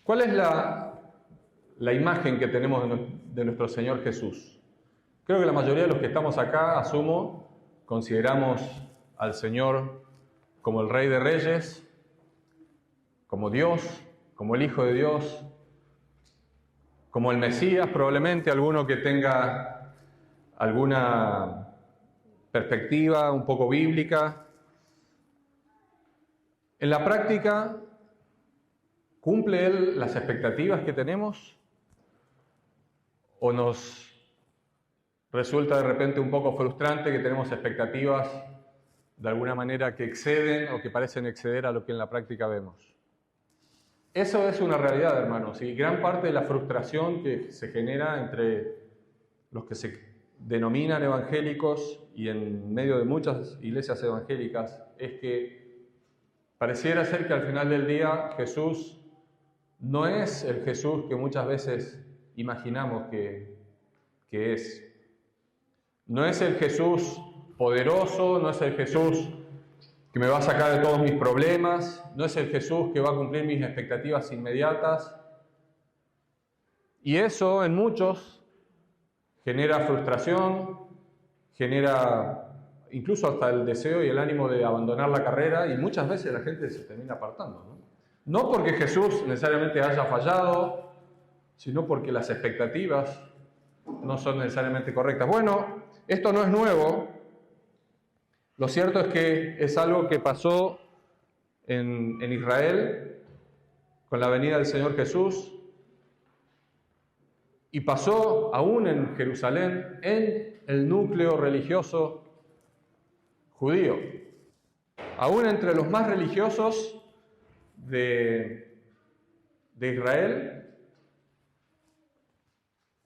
¿Cuál es la imagen que tenemos de nuestro Señor Jesús? Creo que la mayoría de los que estamos acá, asumo, consideramos al Señor como el Rey de Reyes, como Dios, como el Hijo de Dios, como el Mesías, probablemente alguno que tenga alguna perspectiva un poco bíblica. En la práctica, ¿cumple Él las expectativas que tenemos? ¿O nos resulta de repente un poco frustrante que tenemos expectativas de alguna manera que exceden o que parecen exceder a lo que en la práctica vemos? Eso es una realidad, hermanos, y gran parte de la frustración que se genera entre los que se denominan evangélicos y en medio de muchas iglesias evangélicas es que pareciera ser que al final del día Jesús no es el Jesús que muchas veces imaginamos que es. No es el Jesús poderoso, no es el Jesús que me va a sacar de todos mis problemas, no es el Jesús que va a cumplir mis expectativas inmediatas. Y eso en muchos genera frustración, genera incluso hasta el deseo y el ánimo de abandonar la carrera, y muchas veces la gente se termina apartando, no porque Jesús necesariamente haya fallado, sino porque las expectativas no son necesariamente correctas. Bueno, esto no es nuevo. Lo cierto es que es algo que pasó en Israel con la venida del Señor Jesús y pasó aún en Jerusalén, en el núcleo religioso judío. Aún entre los más religiosos de Israel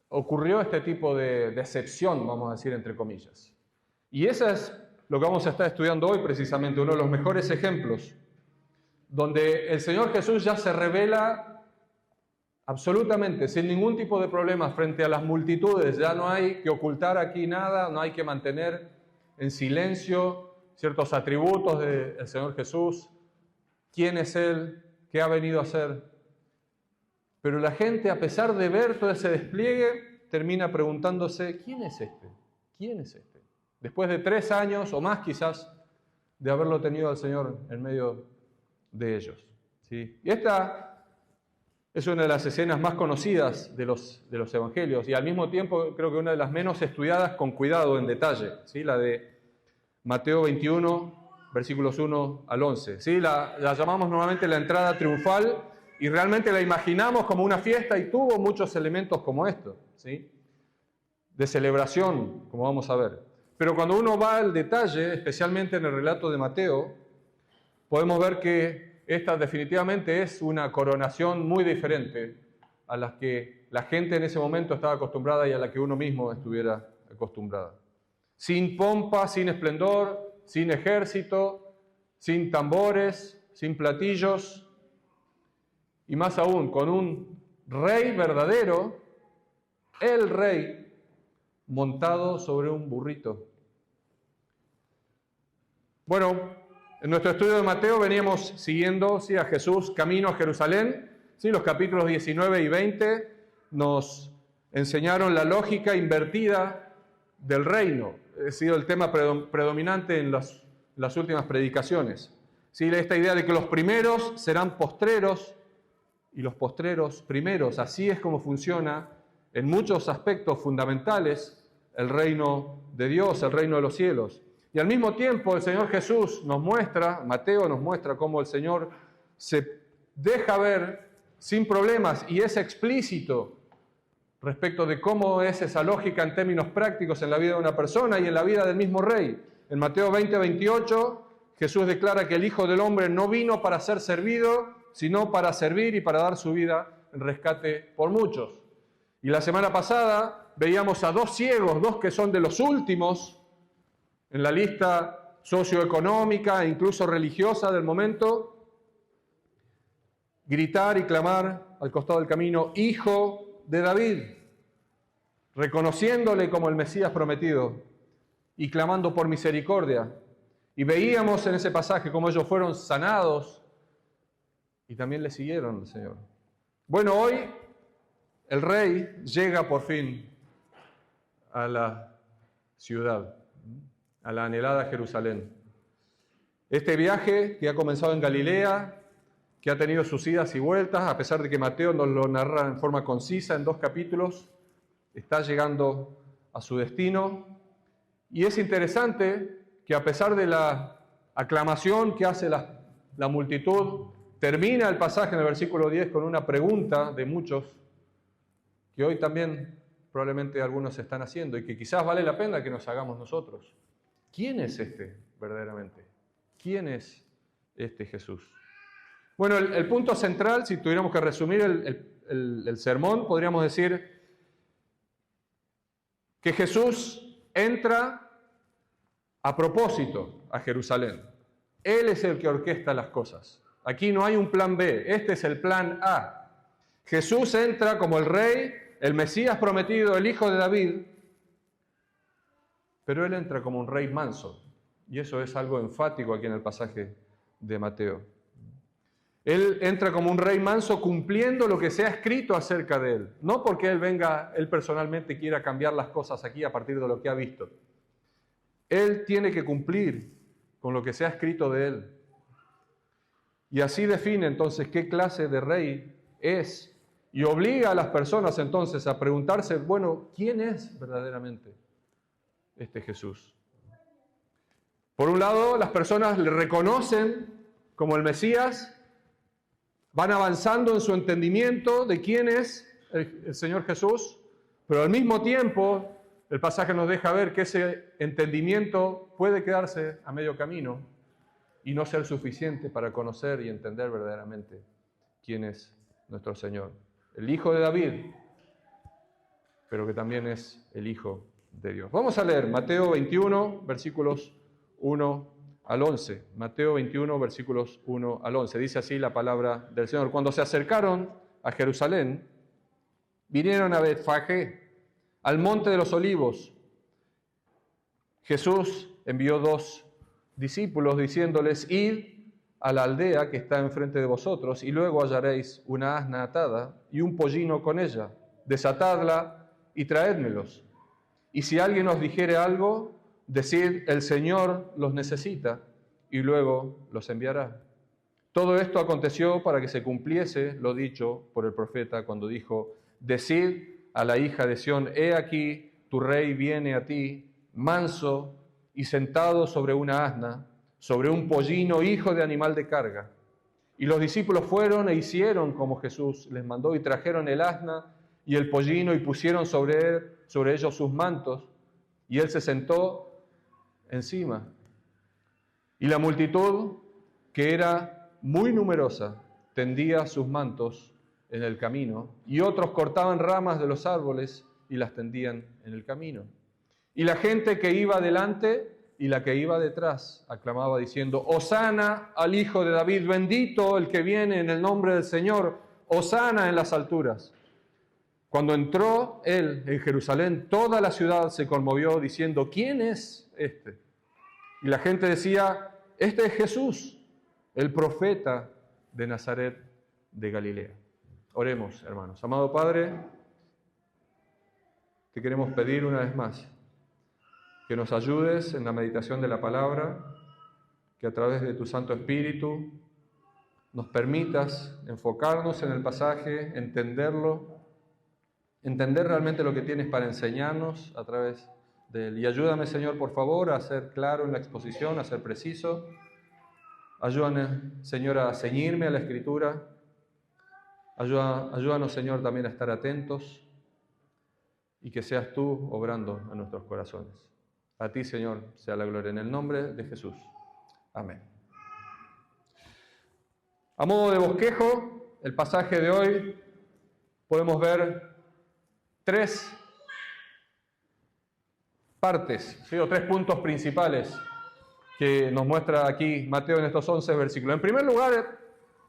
ocurrió este tipo de decepción, vamos a decir entre comillas. Y esa es lo que vamos a estar estudiando hoy precisamente, uno de los mejores ejemplos, donde el Señor Jesús ya se revela absolutamente, sin ningún tipo de problema frente a las multitudes. Ya no hay que ocultar aquí nada, no hay que mantener en silencio ciertos atributos del Señor Jesús, quién es Él, qué ha venido a hacer. Pero la gente, a pesar de ver todo ese despliegue, termina preguntándose, ¿quién es este? ¿Quién es este? Después de 3 años o más quizás de haberlo tenido al Señor en medio de ellos. ¿Sí? Y esta es una de las escenas más conocidas de los evangelios y al mismo tiempo creo que una de las menos estudiadas con cuidado en detalle, ¿sí? La de Mateo 21, versículos 1 al 11. ¿Sí? La llamamos normalmente la entrada triunfal y realmente la imaginamos como una fiesta y tuvo muchos elementos como esto, ¿sí? De celebración, como vamos a ver. Pero cuando uno va al detalle, especialmente en el relato de Mateo, podemos ver que esta definitivamente es una coronación muy diferente a las que la gente en ese momento estaba acostumbrada y a la que uno mismo estuviera acostumbrada. Sin pompa, sin esplendor, sin ejército, sin tambores, sin platillos, y más aún, con un rey verdadero, el rey, montado sobre un burrito. Bueno, en nuestro estudio de Mateo veníamos siguiendo, ¿sí?, a Jesús camino a Jerusalén. ¿Sí? Los capítulos 19 y 20 nos enseñaron la lógica invertida del reino. Ha sido el tema predominante en las últimas predicaciones. ¿Sí? Esta idea de que los primeros serán postreros y los postreros primeros. Así es como funciona en muchos aspectos fundamentales el reino de Dios, el reino de los cielos. Y al mismo tiempo el Señor Jesús nos muestra, Mateo nos muestra cómo el Señor se deja ver sin problemas y es explícito respecto de cómo es esa lógica en términos prácticos en la vida de una persona y en la vida del mismo rey. En Mateo 20, 28, Jesús declara que el Hijo del Hombre no vino para ser servido, sino para servir y para dar su vida en rescate por muchos. Y la semana pasada veíamos a 2 ciegos, 2 que son de los últimos en la lista socioeconómica e incluso religiosa del momento, gritar y clamar al costado del camino, Hijo de David, reconociéndole como el Mesías prometido y clamando por misericordia. Y veíamos en ese pasaje cómo ellos fueron sanados y también le siguieron al Señor. Bueno, hoy el rey llega por fin a la ciudad, a la anhelada Jerusalén. Este viaje que ha comenzado en Galilea, que ha tenido sus idas y vueltas, a pesar de que Mateo nos lo narra en forma concisa en 2 capítulos, está llegando a su destino. Y es interesante que a pesar de la aclamación que hace la multitud, termina el pasaje en el versículo 10 con una pregunta de muchos, que hoy también probablemente algunos están haciendo y que quizás vale la pena que nos hagamos nosotros. ¿Quién es este verdaderamente? ¿Quién es este Jesús? Bueno, el punto central, si tuviéramos que resumir el sermón, podríamos decir que Jesús entra a propósito a Jerusalén. Él es el que orquesta las cosas. Aquí no hay un plan B, este es el plan A. Jesús entra como el rey, el Mesías prometido, el hijo de David, pero él entra como un rey manso. Y eso es algo enfático aquí en el pasaje de Mateo. Él entra como un rey manso cumpliendo lo que se ha escrito acerca de él. No porque él personalmente quiera cambiar las cosas aquí a partir de lo que ha visto. Él tiene que cumplir con lo que se ha escrito de él. Y así define entonces qué clase de rey es. Y obliga a las personas entonces a preguntarse, bueno, ¿quién es verdaderamente este Jesús? Por un lado, las personas le reconocen como el Mesías, van avanzando en su entendimiento de quién es el Señor Jesús, pero al mismo tiempo el pasaje nos deja ver que ese entendimiento puede quedarse a medio camino y no ser suficiente para conocer y entender verdaderamente quién es nuestro Señor. El Hijo de David, pero que también es el Hijo de Dios. Vamos a leer Mateo 21, versículos 1 al 11. Mateo 21, versículos 1 al 11. Dice así la palabra del Señor. Cuando se acercaron a Jerusalén, vinieron a Betfagé, al monte de los olivos. Jesús envió 2 discípulos diciéndoles, id a la aldea que está enfrente de vosotros y luego hallaréis una asna atada y un pollino con ella. Desatadla y traédmelos. Y si alguien os dijere algo, decid, el Señor los necesita, y luego los enviará. Todo esto aconteció para que se cumpliese lo dicho por el profeta cuando dijo, decid a la hija de Sión, he aquí, tu rey viene a ti, manso y sentado sobre una asna, sobre un pollino, hijo de animal de carga. Y los discípulos fueron e hicieron como Jesús les mandó, y trajeron el asna y el pollino, y pusieron sobre ellos sus mantos, y él se sentó encima. Y la multitud, que era muy numerosa, tendía sus mantos en el camino, y otros cortaban ramas de los árboles y las tendían en el camino. Y la gente que iba delante y la que iba detrás aclamaba diciendo, Hosana al Hijo de David, bendito el que viene en el nombre del Señor, Hosana en las alturas. Cuando entró él en Jerusalén, toda la ciudad se conmovió diciendo, ¿quién es este? Y la gente decía, este es Jesús, el profeta de Nazaret de Galilea. Oremos, hermanos. Amado Padre, te queremos pedir una vez más que nos ayudes en la meditación de la palabra, que a través de tu Santo Espíritu nos permitas enfocarnos en el pasaje, entenderlo, entender realmente lo que tienes para enseñarnos a través de él. Y ayúdame, Señor, por favor, a ser claro en la exposición, a ser preciso. Ayúdame, Señor, a ceñirme a la Escritura. Ayúdanos, Señor, también a estar atentos y que seas tú obrando en nuestros corazones. A ti, Señor, sea la gloria en el nombre de Jesús. Amén. A modo de bosquejo, el pasaje de hoy podemos ver 3 partes, ¿sí? O 3 puntos principales que nos muestra aquí Mateo en estos 11 versículos. En primer lugar,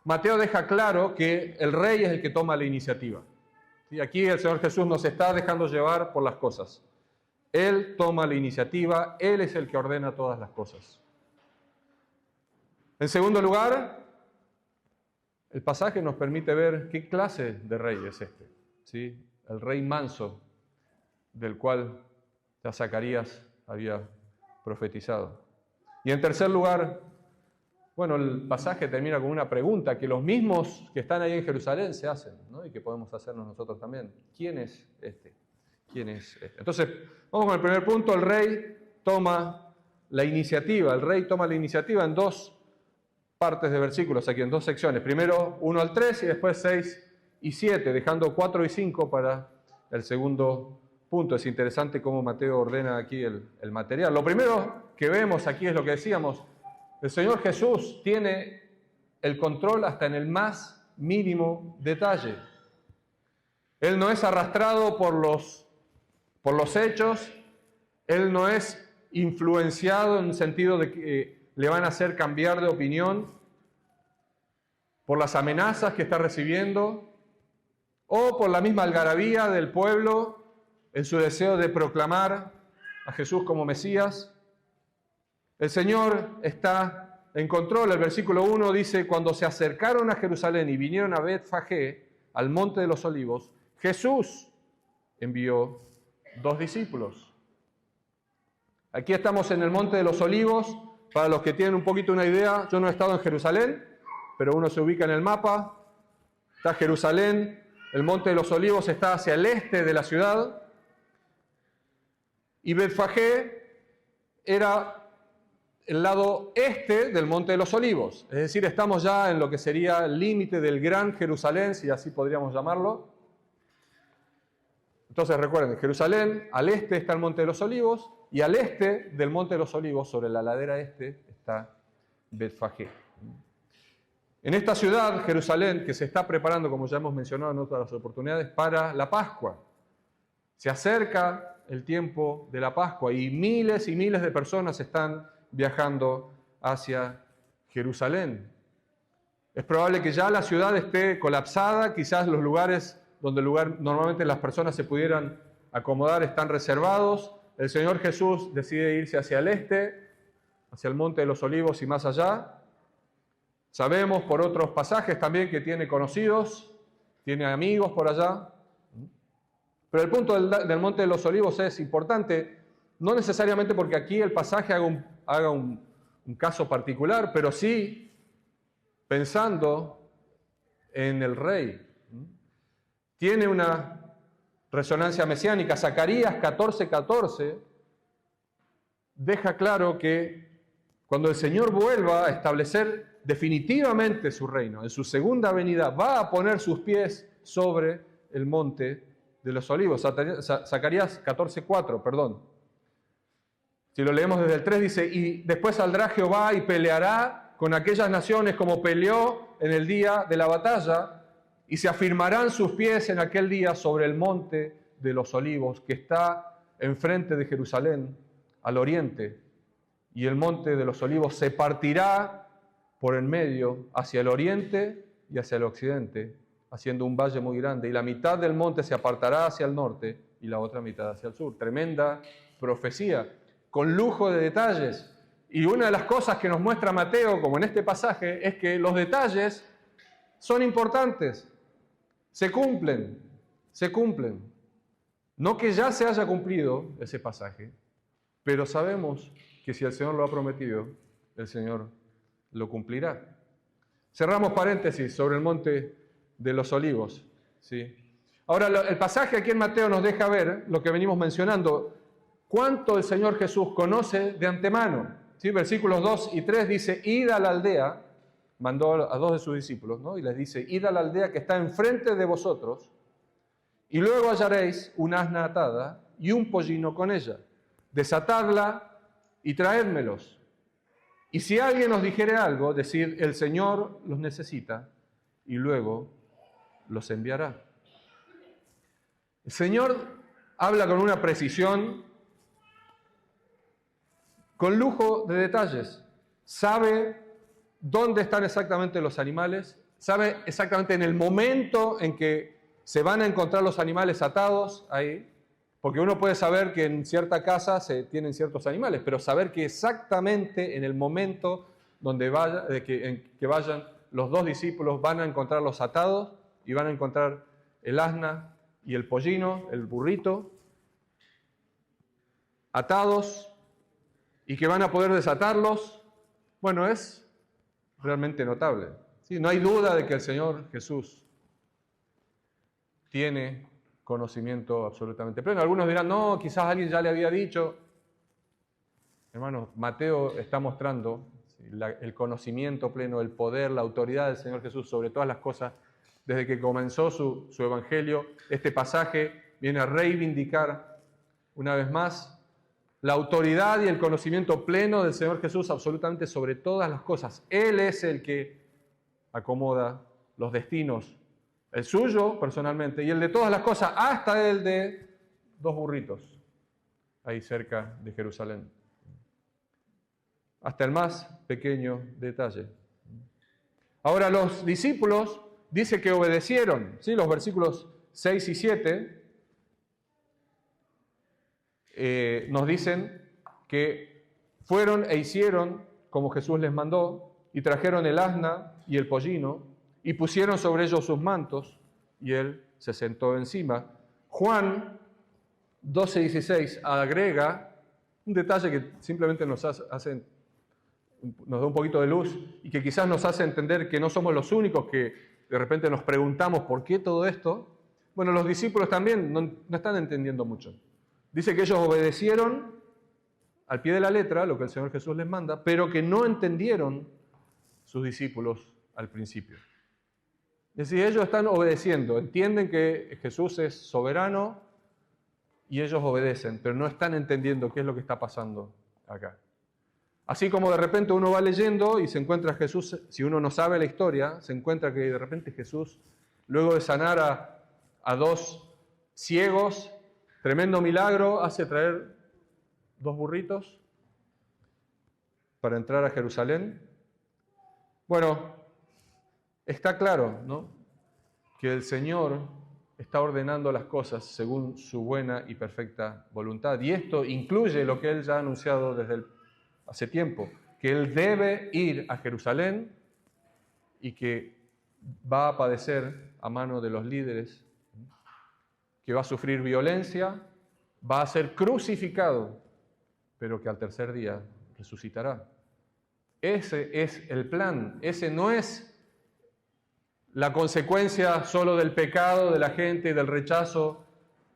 Mateo deja claro que el rey es el que toma la iniciativa. ¿Sí? Aquí el Señor Jesús nos está dejando llevar por las cosas. Él toma la iniciativa, Él es el que ordena todas las cosas. En segundo lugar, el pasaje nos permite ver qué clase de rey es este, ¿sí? El rey manso, del cual ya Zacarías había profetizado. Y en tercer lugar, bueno, el pasaje termina con una pregunta que los mismos que están ahí en Jerusalén se hacen, ¿no? Y que podemos hacernos nosotros también. ¿Quién es este? ¿Quién es este? Entonces, vamos con el primer punto. El rey toma la iniciativa. El rey toma la iniciativa en dos partes de versículos, aquí en dos secciones. Primero 1 al 3 y después 6 y 7, dejando 4 y 5 para el segundo punto. Es interesante cómo Mateo ordena aquí el material. Lo primero que vemos aquí es lo que decíamos. El Señor Jesús tiene el control hasta en el más mínimo detalle. Él no es arrastrado por los hechos, Él no es influenciado en el sentido de que le van a hacer cambiar de opinión por las amenazas que está recibiendo o por la misma algarabía del pueblo en su deseo de proclamar a Jesús como Mesías. El Señor está en control. El versículo 1 dice: cuando se acercaron a Jerusalén y vinieron a Betfagé, al monte de los olivos, Jesús envió 2 discípulos. Aquí estamos en el monte de los olivos. Para los que tienen un poquito una idea, yo no he estado en Jerusalén, pero uno se ubica en el mapa. Está Jerusalén, el monte de los olivos está hacia el este de la ciudad. Y Betfagé era el lado este del monte de los olivos. Es decir, estamos ya en lo que sería el límite del Gran Jerusalén, si así podríamos llamarlo. Entonces recuerden, Jerusalén, al este está el monte de los olivos, y al este del monte de los olivos, sobre la ladera este, está Betfagé. En esta ciudad, Jerusalén, que se está preparando, como ya hemos mencionado en otras oportunidades, para la Pascua. Se acerca el tiempo de la Pascua y miles de personas están viajando hacia Jerusalén. Es probable que ya la ciudad esté colapsada, quizás los lugares donde normalmente las personas se pudieran acomodar están reservados. El Señor Jesús decide irse hacia el este, hacia el monte de los olivos y más allá. Sabemos por otros pasajes también que tiene conocidos, tiene amigos por allá. Pero el punto del monte de los olivos es importante, no necesariamente porque aquí el pasaje haga un caso particular, pero sí pensando en el rey. Tiene una resonancia mesiánica. Zacarías 14:14 deja claro que cuando el Señor vuelva a establecer definitivamente su reino, en su segunda venida, va a poner sus pies sobre el monte de los olivos. Zacarías 14:4, perdón. Si lo leemos desde el 3, dice: y después saldrá Jehová y peleará con aquellas naciones como peleó en el día de la batalla, y se afirmarán sus pies en aquel día sobre el monte de los olivos, que está enfrente de Jerusalén, al oriente. Y el monte de los olivos se partirá por en medio hacia el oriente y hacia el occidente, haciendo un valle muy grande. Y la mitad del monte se apartará hacia el norte y la otra mitad hacia el sur. Tremenda profecía, con lujo de detalles. Y una de las cosas que nos muestra Mateo, como en este pasaje, es que los detalles son importantes. Se cumplen. No que ya se haya cumplido ese pasaje, pero sabemos que si el Señor lo ha prometido, el Señor lo cumplirá. Cerramos paréntesis sobre el monte de los olivos, ¿sí? Ahora, el pasaje aquí en Mateo nos deja ver lo que venimos mencionando, cuánto el Señor Jesús conoce de antemano, ¿sí? Versículos 2 y 3 dice: id a la aldea. Mandó a 2 de sus discípulos, ¿no? Y les dice: id a la aldea que está enfrente de vosotros, y luego hallaréis una asna atada y un pollino con ella. Desatadla y traédmelos. Y si alguien os dijere algo, decid: el Señor los necesita, y luego los enviará. El Señor habla con una precisión, con lujo de detalles. Sabe dónde están exactamente los animales, sabe exactamente en el momento en que se van a encontrar los animales atados ahí, porque uno puede saber que en cierta casa se tienen ciertos animales, pero saber que exactamente en el momento donde que vayan los dos discípulos van a encontrarlos atados y van a encontrar el asna y el pollino, el burrito, atados y que van a poder desatarlos. Bueno, es realmente notable. ¿Sí? No hay duda de que el Señor Jesús tiene conocimiento absolutamente pleno. Algunos dirán, no, quizás alguien ya le había dicho. Hermanos, Mateo está mostrando el conocimiento pleno, el poder, la autoridad del Señor Jesús sobre todas las cosas. Desde que comenzó su evangelio, este pasaje viene a reivindicar una vez más la autoridad y el conocimiento pleno del Señor Jesús absolutamente sobre todas las cosas. Él es el que acomoda los destinos, el suyo personalmente y el de todas las cosas, hasta el de dos burritos, ahí cerca de Jerusalén. Hasta el más pequeño detalle. Ahora los discípulos dice que obedecieron, ¿sí? Los versículos 6 y 7 nos dicen que fueron e hicieron como Jesús les mandó y trajeron el asna y el pollino y pusieron sobre ellos sus mantos y él se sentó encima. Juan 12:16 agrega un detalle que simplemente nos da un poquito de luz y que quizás nos hace entender que no somos los únicos que de repente nos preguntamos por qué todo esto. Bueno, los discípulos también no están entendiendo mucho. Dice que ellos obedecieron al pie de la letra lo que el Señor Jesús les manda, pero que no entendieron sus discípulos al principio. Es decir, ellos están obedeciendo, entienden que Jesús es soberano y ellos obedecen, pero no están entendiendo qué es lo que está pasando acá. Así como de repente uno va leyendo y se encuentra a Jesús, si uno no sabe la historia, se encuentra que de repente Jesús, luego de sanar a dos ciegos, tremendo milagro, hace traer dos burritos para entrar a Jerusalén. Bueno, está claro, ¿no?, que el Señor está ordenando las cosas según su buena y perfecta voluntad. Y esto incluye lo que Él ya ha anunciado desde hace tiempo, que Él debe ir a Jerusalén y que va a padecer a mano de los líderes, que va a sufrir violencia, va a ser crucificado, pero que al tercer día resucitará. Ese es el plan, ese no es la consecuencia solo del pecado de la gente y del rechazo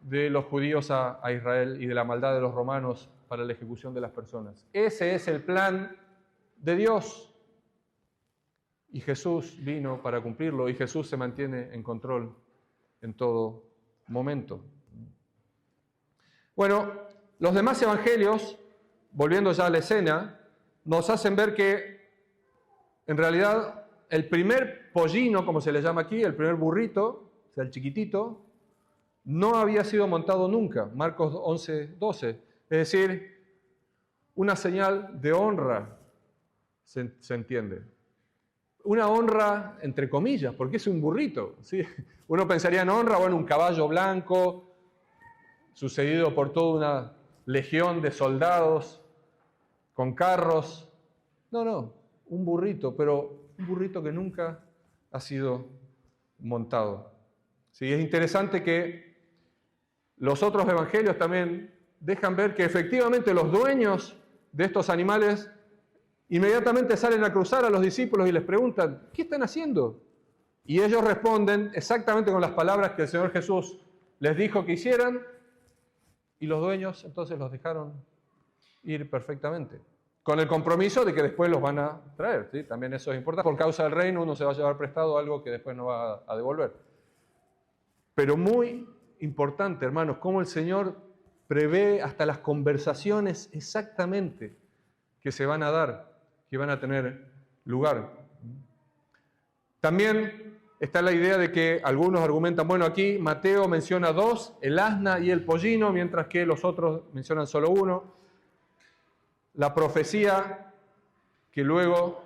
de los judíos a Israel y de la maldad de los romanos para la ejecución de las personas. Ese es el plan de Dios. Y Jesús vino para cumplirlo y Jesús se mantiene en control en todo momento. Bueno, los demás evangelios, volviendo ya a la escena, nos hacen ver que en realidad el primer pollino, como se le llama aquí, el primer burrito, o sea, el chiquitito, no había sido montado nunca. Marcos 11:12. Es decir, una señal de honra, se entiende. Una honra entre comillas, porque es un burrito, ¿sí? Uno pensaría en honra, bueno, un caballo blanco, sucedido por toda una legión de soldados, con carros. No, un burrito, pero un burrito que nunca ha sido montado. Sí, es interesante que los otros evangelios también dejan ver que efectivamente los dueños de estos animales inmediatamente salen a cruzar a los discípulos y les preguntan, ¿qué están haciendo? Y ellos responden exactamente con las palabras que el Señor Jesús les dijo que hicieran, y los dueños entonces los dejaron ir perfectamente, con el compromiso de que después los van a traer, ¿sí? También eso es importante. Por causa del reino uno se va a llevar prestado algo que después no va a devolver. Pero muy importante, hermanos, cómo el Señor prevé hasta las conversaciones exactamente que se van a dar, que van a tener lugar. También está la idea de que algunos argumentan, bueno, aquí Mateo menciona dos, el asna y el pollino, mientras que los otros mencionan solo uno. La profecía que luego,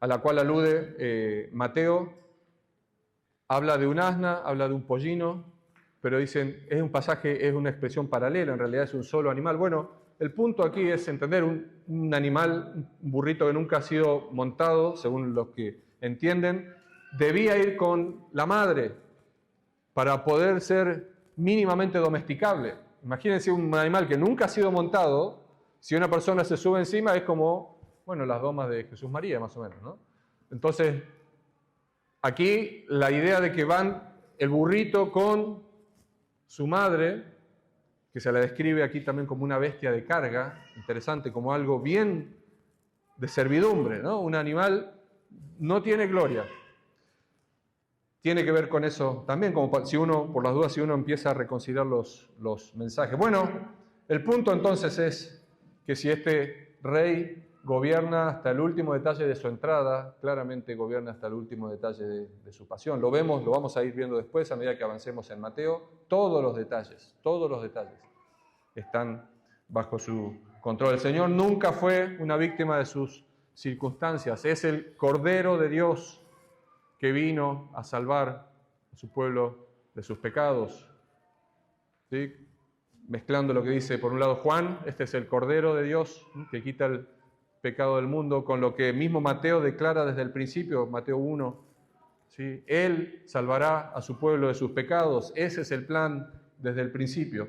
a la cual alude Mateo, habla de un asna, habla de un pollino, pero dicen, es un pasaje, es una expresión paralela, en realidad es un solo animal. Bueno, el punto aquí es entender un animal, un burrito que nunca ha sido montado, según los que entienden, debía ir con la madre para poder ser mínimamente domesticable. Imagínense un animal que nunca ha sido montado, si una persona se sube encima es como, bueno, las domas de Jesús María, más o menos, ¿no? Entonces, aquí la idea de que van el burrito con su madre, que se la describe aquí también como una bestia de carga, interesante, como algo bien de servidumbre, ¿no? Un animal no tiene gloria. Tiene que ver con eso también, como si uno, por las dudas, si uno empieza a reconsiderar los mensajes. Bueno, el punto entonces es que si este rey gobierna hasta el último detalle de su entrada, claramente gobierna hasta el último detalle de su pasión. Lo vemos, lo vamos a ir viendo después a medida que avancemos en Mateo. Todos los detalles están bajo su control. El Señor nunca fue una víctima de sus circunstancias. Es el Cordero de Dios que vino a salvar a su pueblo de sus pecados. ¿Sí? Mezclando lo que dice por un lado Juan, este es el Cordero de Dios que quita el pecado del mundo, con lo que mismo Mateo declara desde el principio, Mateo 1, ¿sí? Él salvará a su pueblo de sus pecados. Ese es el plan desde el principio.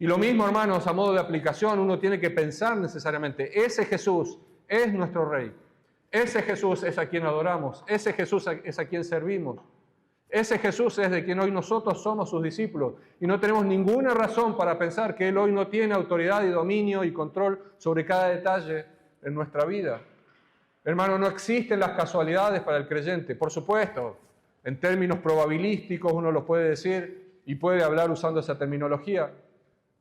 Y lo mismo, hermanos, a modo de aplicación, uno tiene que pensar necesariamente, ese Jesús es nuestro Rey. Ese Jesús es a quien adoramos, ese Jesús es a quien servimos, ese Jesús es de quien hoy nosotros somos sus discípulos y no tenemos ninguna razón para pensar que Él hoy no tiene autoridad y dominio y control sobre cada detalle en nuestra vida. Hermano, no existen las casualidades para el creyente, por supuesto, en términos probabilísticos uno los puede decir y puede hablar usando esa terminología,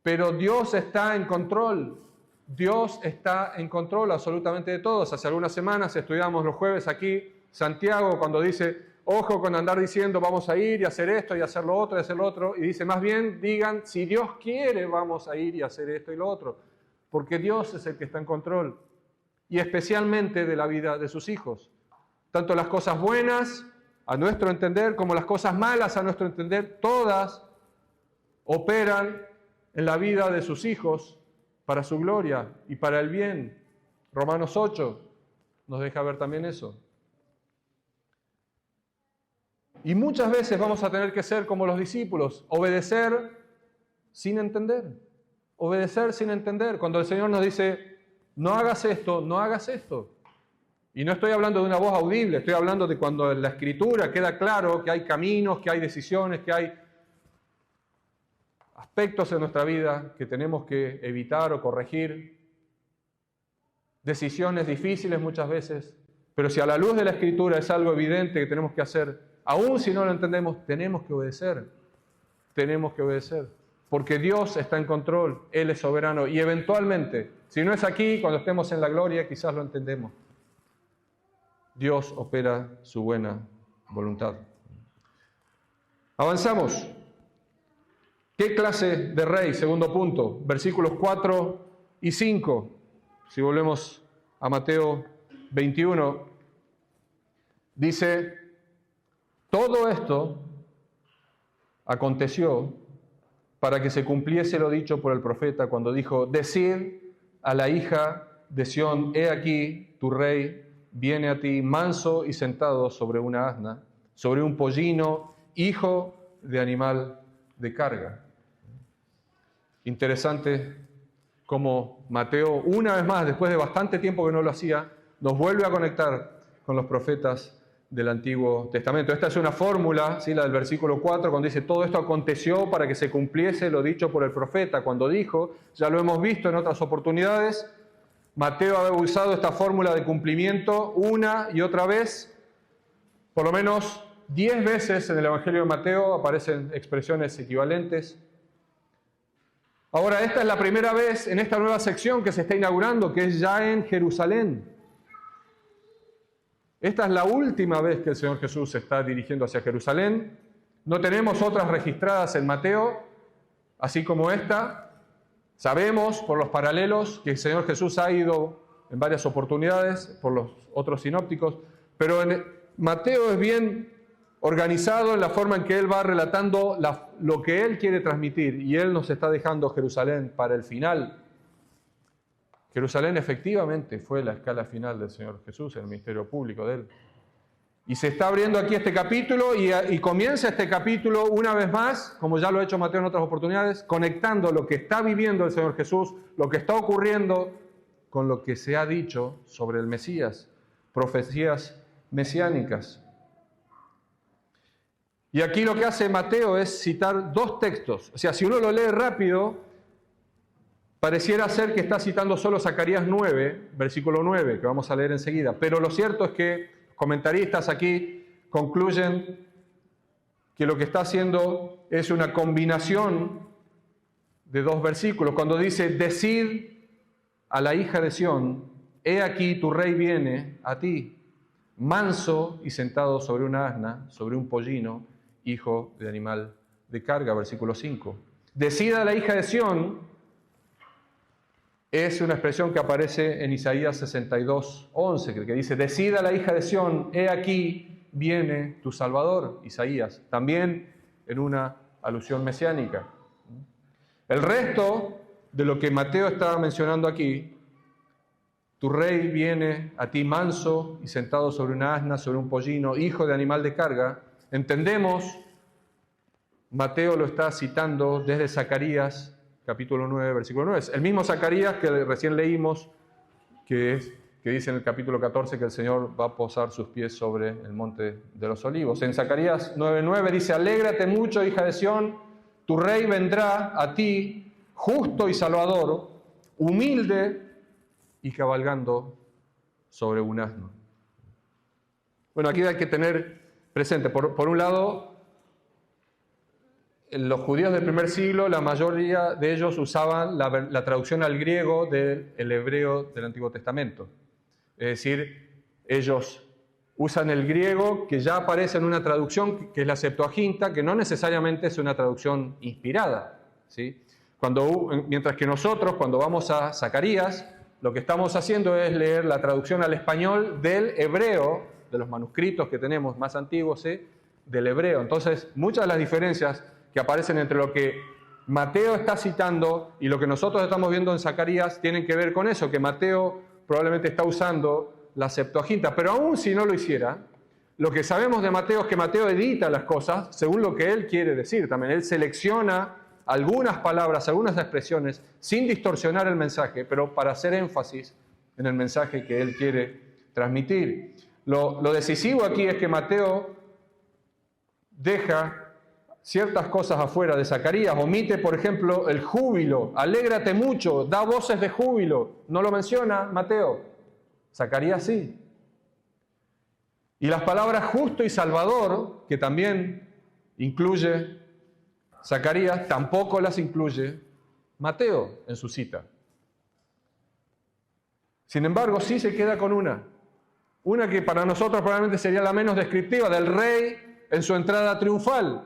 pero Dios está en control. Dios está en control absolutamente de todos. Hace algunas semanas estudiamos los jueves aquí Santiago cuando dice, ojo con andar diciendo vamos a ir y hacer esto y hacer lo otro y hacer lo otro. Y dice, más bien digan, si Dios quiere vamos a ir y hacer esto y lo otro. Porque Dios es el que está en control. Y especialmente de la vida de sus hijos. Tanto las cosas buenas, a nuestro entender, como las cosas malas, a nuestro entender, todas operan en la vida de sus hijos para su gloria y para el bien. Romanos 8 nos deja ver también eso. Y muchas veces vamos a tener que ser como los discípulos, obedecer sin entender. Obedecer sin entender. Cuando el Señor nos dice, no hagas esto, no hagas esto. Y no estoy hablando de una voz audible, estoy hablando de cuando en la Escritura queda claro que hay caminos, que hay decisiones, que hay aspectos en nuestra vida que tenemos que evitar o corregir, decisiones difíciles muchas veces, pero si a la luz de la Escritura es algo evidente que tenemos que hacer, aun si no lo entendemos, tenemos que obedecer, porque Dios está en control, Él es soberano y eventualmente, si no es aquí, cuando estemos en la gloria, quizás lo entendemos. Dios opera su buena voluntad. Avanzamos. ¿Qué clase de rey? Segundo punto, versículos 4 y 5. Si volvemos a Mateo 21, dice, todo esto aconteció para que se cumpliese lo dicho por el profeta cuando dijo, decid a la hija de Sión, he aquí tu rey viene a ti manso y sentado sobre una asna, sobre un pollino, hijo de animal de carga. Interesante como Mateo, una vez más, después de bastante tiempo que no lo hacía, nos vuelve a conectar con los profetas del Antiguo Testamento. Esta es una fórmula, ¿sí? La del versículo 4, cuando dice, todo esto aconteció para que se cumpliese lo dicho por el profeta. Cuando dijo, ya lo hemos visto en otras oportunidades, Mateo ha usado esta fórmula de cumplimiento una y otra vez, por lo menos 10 veces en el Evangelio de Mateo aparecen expresiones equivalentes. Ahora, esta es la primera vez en esta nueva sección que se está inaugurando, que es ya en Jerusalén. Esta es la última vez que el Señor Jesús se está dirigiendo hacia Jerusalén. No tenemos otras registradas en Mateo, así como esta. Sabemos por los paralelos que el Señor Jesús ha ido en varias oportunidades, por los otros sinópticos, pero en Mateo es bien organizado en la forma en que Él va relatando lo que Él quiere transmitir, y Él nos está dejando Jerusalén para el final. Jerusalén efectivamente fue la escala final del Señor Jesús, el ministerio público de Él. Y se está abriendo aquí este capítulo y comienza este capítulo una vez más, como ya lo ha hecho Mateo en otras oportunidades, conectando lo que está viviendo el Señor Jesús, lo que está ocurriendo con lo que se ha dicho sobre el Mesías, profecías mesiánicas. Y aquí lo que hace Mateo es citar dos textos. O sea, si uno lo lee rápido, pareciera ser que está citando solo Zacarías 9, versículo 9, que vamos a leer enseguida. Pero lo cierto es que comentaristas aquí concluyen que lo que está haciendo es una combinación de dos versículos. Cuando dice, decid a la hija de Sión, he aquí tu rey viene a ti, manso y sentado sobre una asna, sobre un pollino, hijo de animal de carga, versículo 5. Decida a la hija de Sión es una expresión que aparece en Isaías 62, 11, que dice, decida a la hija de Sión, he aquí viene tu Salvador, Isaías, también en una alusión mesiánica. El resto de lo que Mateo estaba mencionando aquí, tu rey viene a ti manso y sentado sobre una asna, sobre un pollino, hijo de animal de carga, entendemos, Mateo lo está citando desde Zacarías, capítulo 9, versículo 9. El mismo Zacarías que recién leímos, que dice en el capítulo 14 que el Señor va a posar sus pies sobre el monte de los olivos. En Zacarías 9:9 dice, alégrate mucho, hija de Sión, tu rey vendrá a ti, justo y salvador, humilde y cabalgando sobre un asno. Bueno, aquí hay que tener presente, por un lado, los judíos del primer siglo, la mayoría de ellos usaban la traducción al griego del hebreo del Antiguo Testamento. Es decir, ellos usan el griego que ya aparece en una traducción que es la Septuaginta, que no necesariamente es una traducción inspirada, ¿sí? Mientras que nosotros, cuando vamos a Zacarías, lo que estamos haciendo es leer la traducción al español del hebreo, de los manuscritos que tenemos más antiguos, ¿sí? Del hebreo. Entonces, muchas de las diferencias que aparecen entre lo que Mateo está citando y lo que nosotros estamos viendo en Zacarías tienen que ver con eso, que Mateo probablemente está usando la Septuaginta, pero aún si no lo hiciera, lo que sabemos de Mateo es que Mateo edita las cosas según lo que él quiere decir también. Él selecciona algunas palabras, algunas expresiones, sin distorsionar el mensaje, pero para hacer énfasis en el mensaje que él quiere transmitir. Lo decisivo aquí es que Mateo deja ciertas cosas afuera de Zacarías, omite, por ejemplo, el júbilo, alégrate mucho, da voces de júbilo, no lo menciona Mateo, Zacarías sí. Y las palabras justo y salvador, que también incluye Zacarías, tampoco las incluye Mateo en su cita. Sin embargo, sí se queda con una que para nosotros probablemente sería la menos descriptiva, del rey en su entrada triunfal.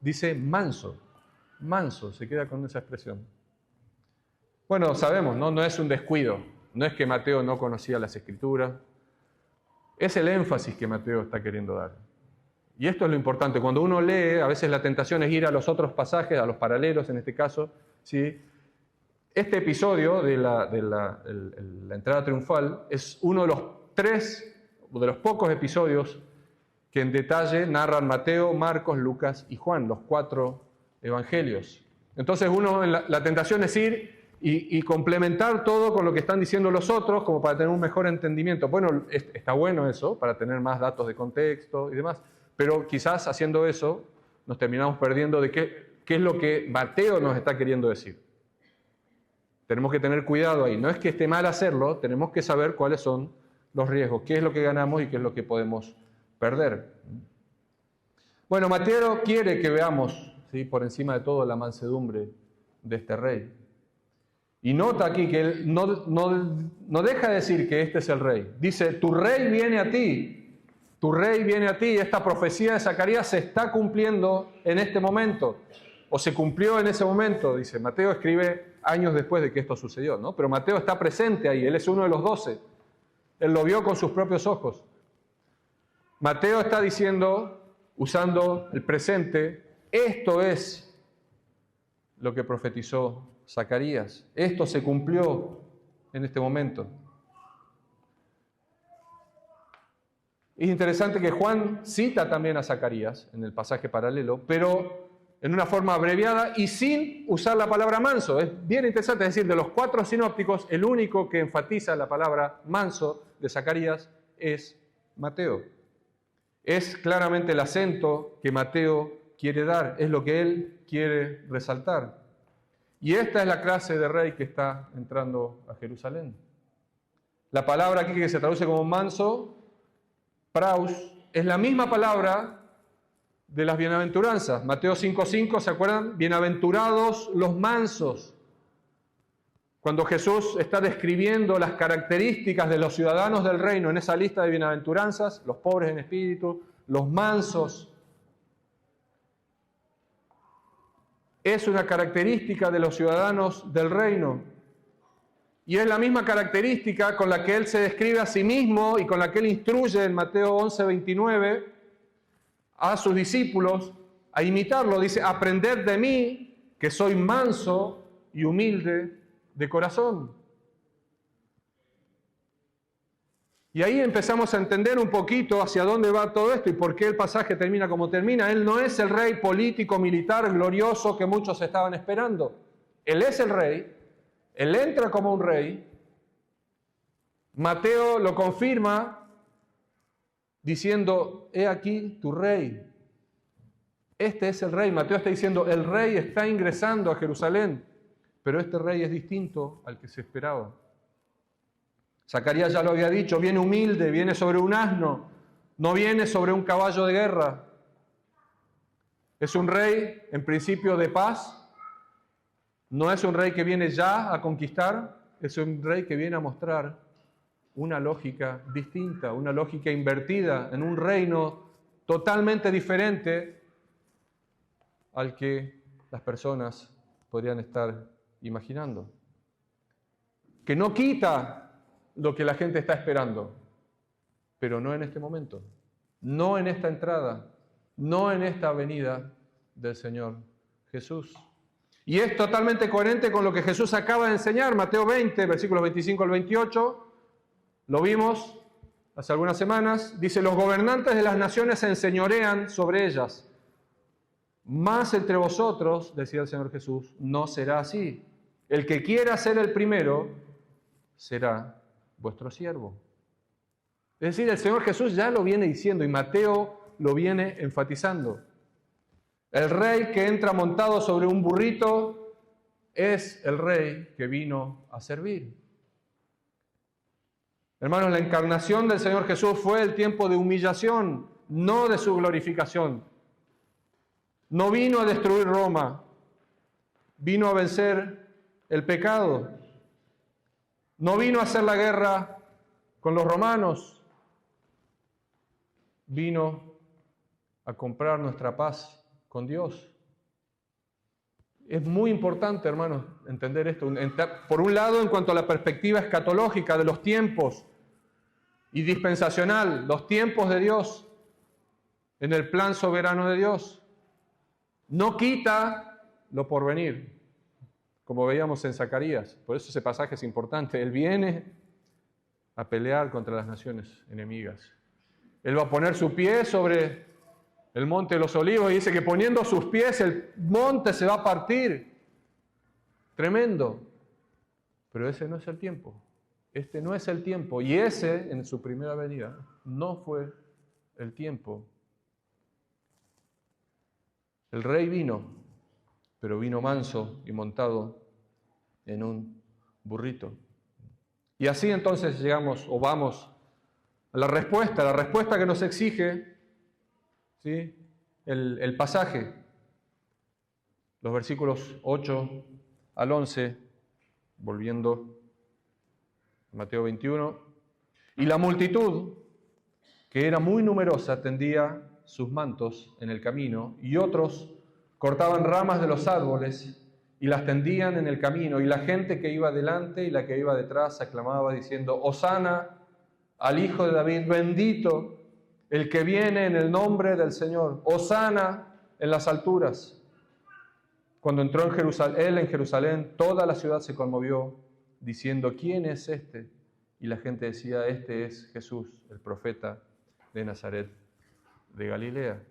Dice manso, se queda con esa expresión. Bueno, sabemos, no es un descuido, no es que Mateo no conocía las Escrituras, es el énfasis que Mateo está queriendo dar. Y esto es lo importante, cuando uno lee, a veces la tentación es ir a los otros pasajes, a los paralelos en este caso, ¿sí? Este episodio de la entrada triunfal es uno de los pocos episodios que en detalle narran Mateo, Marcos, Lucas y Juan, los 4 evangelios. Entonces la tentación es ir y complementar todo con lo que están diciendo los otros, como para tener un mejor entendimiento. Bueno, está bueno eso, para tener más datos de contexto y demás, pero quizás haciendo eso nos terminamos perdiendo de qué es lo que Mateo nos está queriendo decir. Tenemos que tener cuidado ahí. No es que esté mal hacerlo, tenemos que saber cuáles son los riesgos, qué es lo que ganamos y qué es lo que podemos perder. Bueno, Mateo quiere que veamos, ¿sí?, por encima de todo la mansedumbre de este rey. Y nota aquí que él no deja de decir que este es el rey. Dice, tu rey viene a ti, tu rey viene a ti. Esta profecía de Zacarías se está cumpliendo en este momento, o se cumplió en ese momento, dice. Mateo escribe años después de que esto sucedió, ¿no? Pero Mateo está presente ahí, él es uno de los 12. Él lo vio con sus propios ojos. Mateo está diciendo, usando el presente, esto es lo que profetizó Zacarías. Esto se cumplió en este momento. Es interesante que Juan cita también a Zacarías en el pasaje paralelo, pero en una forma abreviada y sin usar la palabra manso. Es bien interesante, es decir, de los 4 sinópticos, el único que enfatiza la palabra manso de Zacarías es Mateo. Es claramente el acento que Mateo quiere dar, es lo que él quiere resaltar. Y esta es la clase de rey que está entrando a Jerusalén. La palabra aquí que se traduce como manso, praus, es la misma palabra de las bienaventuranzas. Mateo 5:5, ¿se acuerdan? Bienaventurados los mansos. Cuando Jesús está describiendo las características de los ciudadanos del reino en esa lista de bienaventuranzas, los pobres en espíritu, los mansos, es una característica de los ciudadanos del reino. Y es la misma característica con la que él se describe a sí mismo y con la que él instruye en Mateo 11:29 a sus discípulos a imitarlo. Dice, aprended de mí, que soy manso y humilde de corazón. Y ahí empezamos a entender un poquito hacia dónde va todo esto y por qué el pasaje termina como termina. Él no es el rey político, militar, glorioso que muchos estaban esperando. Él es el rey, él entra como un rey. Mateo lo confirma diciendo, he aquí tu rey. Este es el rey. Mateo está diciendo, el rey está ingresando a Jerusalén, pero este rey es distinto al que se esperaba. Zacarías ya lo había dicho, viene humilde, viene sobre un asno, no viene sobre un caballo de guerra. Es un rey, en principio, de paz. No es un rey que viene ya a conquistar, es un rey que viene a mostrar una lógica distinta, una lógica invertida en un reino totalmente diferente al que las personas podrían estar imaginando. Que no quita lo que la gente está esperando, pero no en este momento, no en esta entrada, no en esta venida del Señor Jesús. Y es totalmente coherente con lo que Jesús acaba de enseñar, Mateo 20, versículos 25 al 28, lo vimos hace algunas semanas, dice, los gobernantes de las naciones se enseñorean sobre ellas, mas entre vosotros, decía el Señor Jesús, no será así. El que quiera ser el primero será vuestro siervo. Es decir, el Señor Jesús ya lo viene diciendo y Mateo lo viene enfatizando. El rey que entra montado sobre un burrito es el rey que vino a servir. Hermanos, la encarnación del Señor Jesús fue el tiempo de humillación, no de su glorificación. No vino a destruir Roma, vino a vencer el pecado. No vino a hacer la guerra con los romanos, vino a comprar nuestra paz con Dios. Es muy importante, hermanos, entender esto. Por un lado, en cuanto a la perspectiva escatológica de los tiempos y dispensacional, los tiempos de Dios en el plan soberano de Dios. No quita lo por venir, como veíamos en Zacarías. Por eso ese pasaje es importante. Él viene a pelear contra las naciones enemigas. Él va a poner su pie sobre el monte de los olivos y dice que poniendo sus pies el monte se va a partir. Tremendo. Pero ese no es el tiempo. Este no es el tiempo. Y ese, en su primera venida, no fue el tiempo. El rey vino, pero vino manso y montado en un burrito. Y así entonces llegamos o vamos a la respuesta que nos exige, ¿sí?, el pasaje. Los versículos 8 al 11, volviendo a Mateo 21. Y la multitud, que era muy numerosa, tendía sus mantos en el camino, y otros cortaban ramas de los árboles y las tendían en el camino, y la gente que iba delante y la que iba detrás aclamaba diciendo, Hosana al Hijo de David, bendito el que viene en el nombre del Señor, Hosana en las alturas. Cuando entró él en Jerusalén, toda la ciudad se conmovió, diciendo, ¿quién es este? Y la gente decía, este es Jesús, el profeta de Nazaret de Galilea.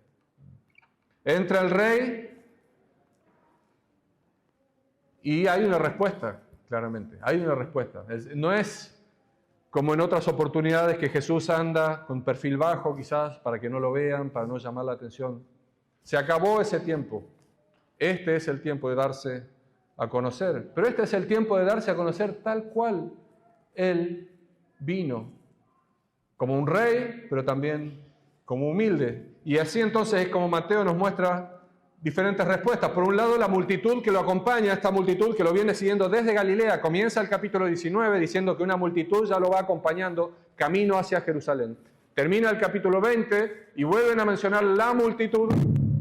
Entra el rey y hay una respuesta, claramente. Hay una respuesta. No es como en otras oportunidades que Jesús anda con perfil bajo, quizás, para que no lo vean, para no llamar la atención. Se acabó ese tiempo. Este es el tiempo de darse a conocer. Pero este es el tiempo de darse a conocer tal cual Él vino. Como un rey, pero también como humilde. Y así entonces es como Mateo nos muestra diferentes respuestas. Por un lado, la multitud que lo acompaña, esta multitud que lo viene siguiendo desde Galilea. Comienza el capítulo 19 diciendo que una multitud ya lo va acompañando camino hacia Jerusalén. Termina el capítulo 20 y vuelven a mencionar la multitud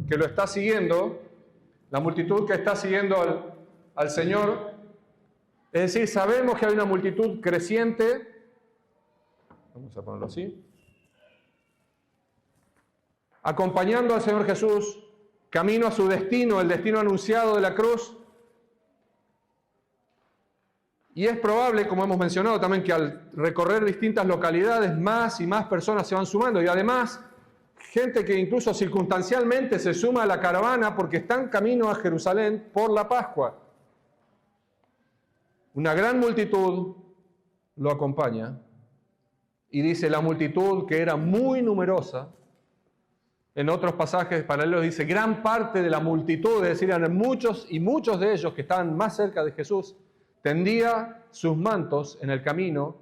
que lo está siguiendo, la multitud que está siguiendo al Señor. Es decir, sabemos que hay una multitud creciente. Vamos a ponerlo así. Acompañando al Señor Jesús, camino a su destino, el destino anunciado de la cruz. Y es probable, como hemos mencionado también, que al recorrer distintas localidades, más y más personas se van sumando. Y además, gente que incluso circunstancialmente se suma a la caravana porque están camino a Jerusalén por la Pascua. Una gran multitud lo acompaña. Y dice la multitud que era muy numerosa. En otros pasajes paralelos dice gran parte de la multitud, es decir, eran muchos y muchos de ellos que estaban más cerca de Jesús, tendía sus mantos en el camino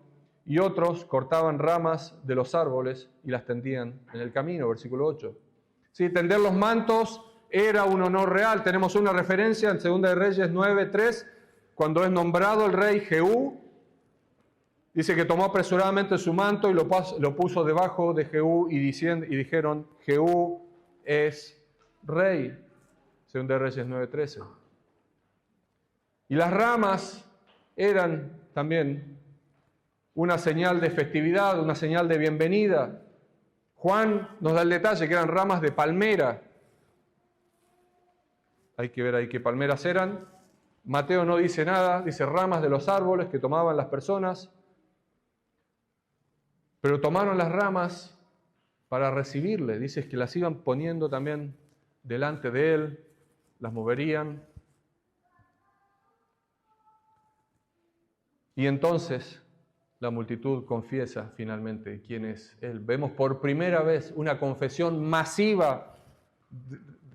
y otros cortaban ramas de los árboles y las tendían en el camino, versículo 8. Sí, tender los mantos era un honor real. Tenemos una referencia en 2 de Reyes 9:3, cuando es nombrado el rey Jehú. Dice que tomó apresuradamente su manto y lo puso debajo de Jehú y dijeron, Jehú es rey. 2 de Reyes 9:13. Y las ramas eran también una señal de festividad, una señal de bienvenida. Juan nos da el detalle que eran ramas de palmera. Hay que ver ahí qué palmeras eran. Mateo no dice nada, dice ramas de los árboles que tomaban las personas. Pero tomaron las ramas para recibirle. Dice que las iban poniendo también delante de él, las moverían. Y entonces la multitud confiesa finalmente quién es Él. Vemos por primera vez una confesión masiva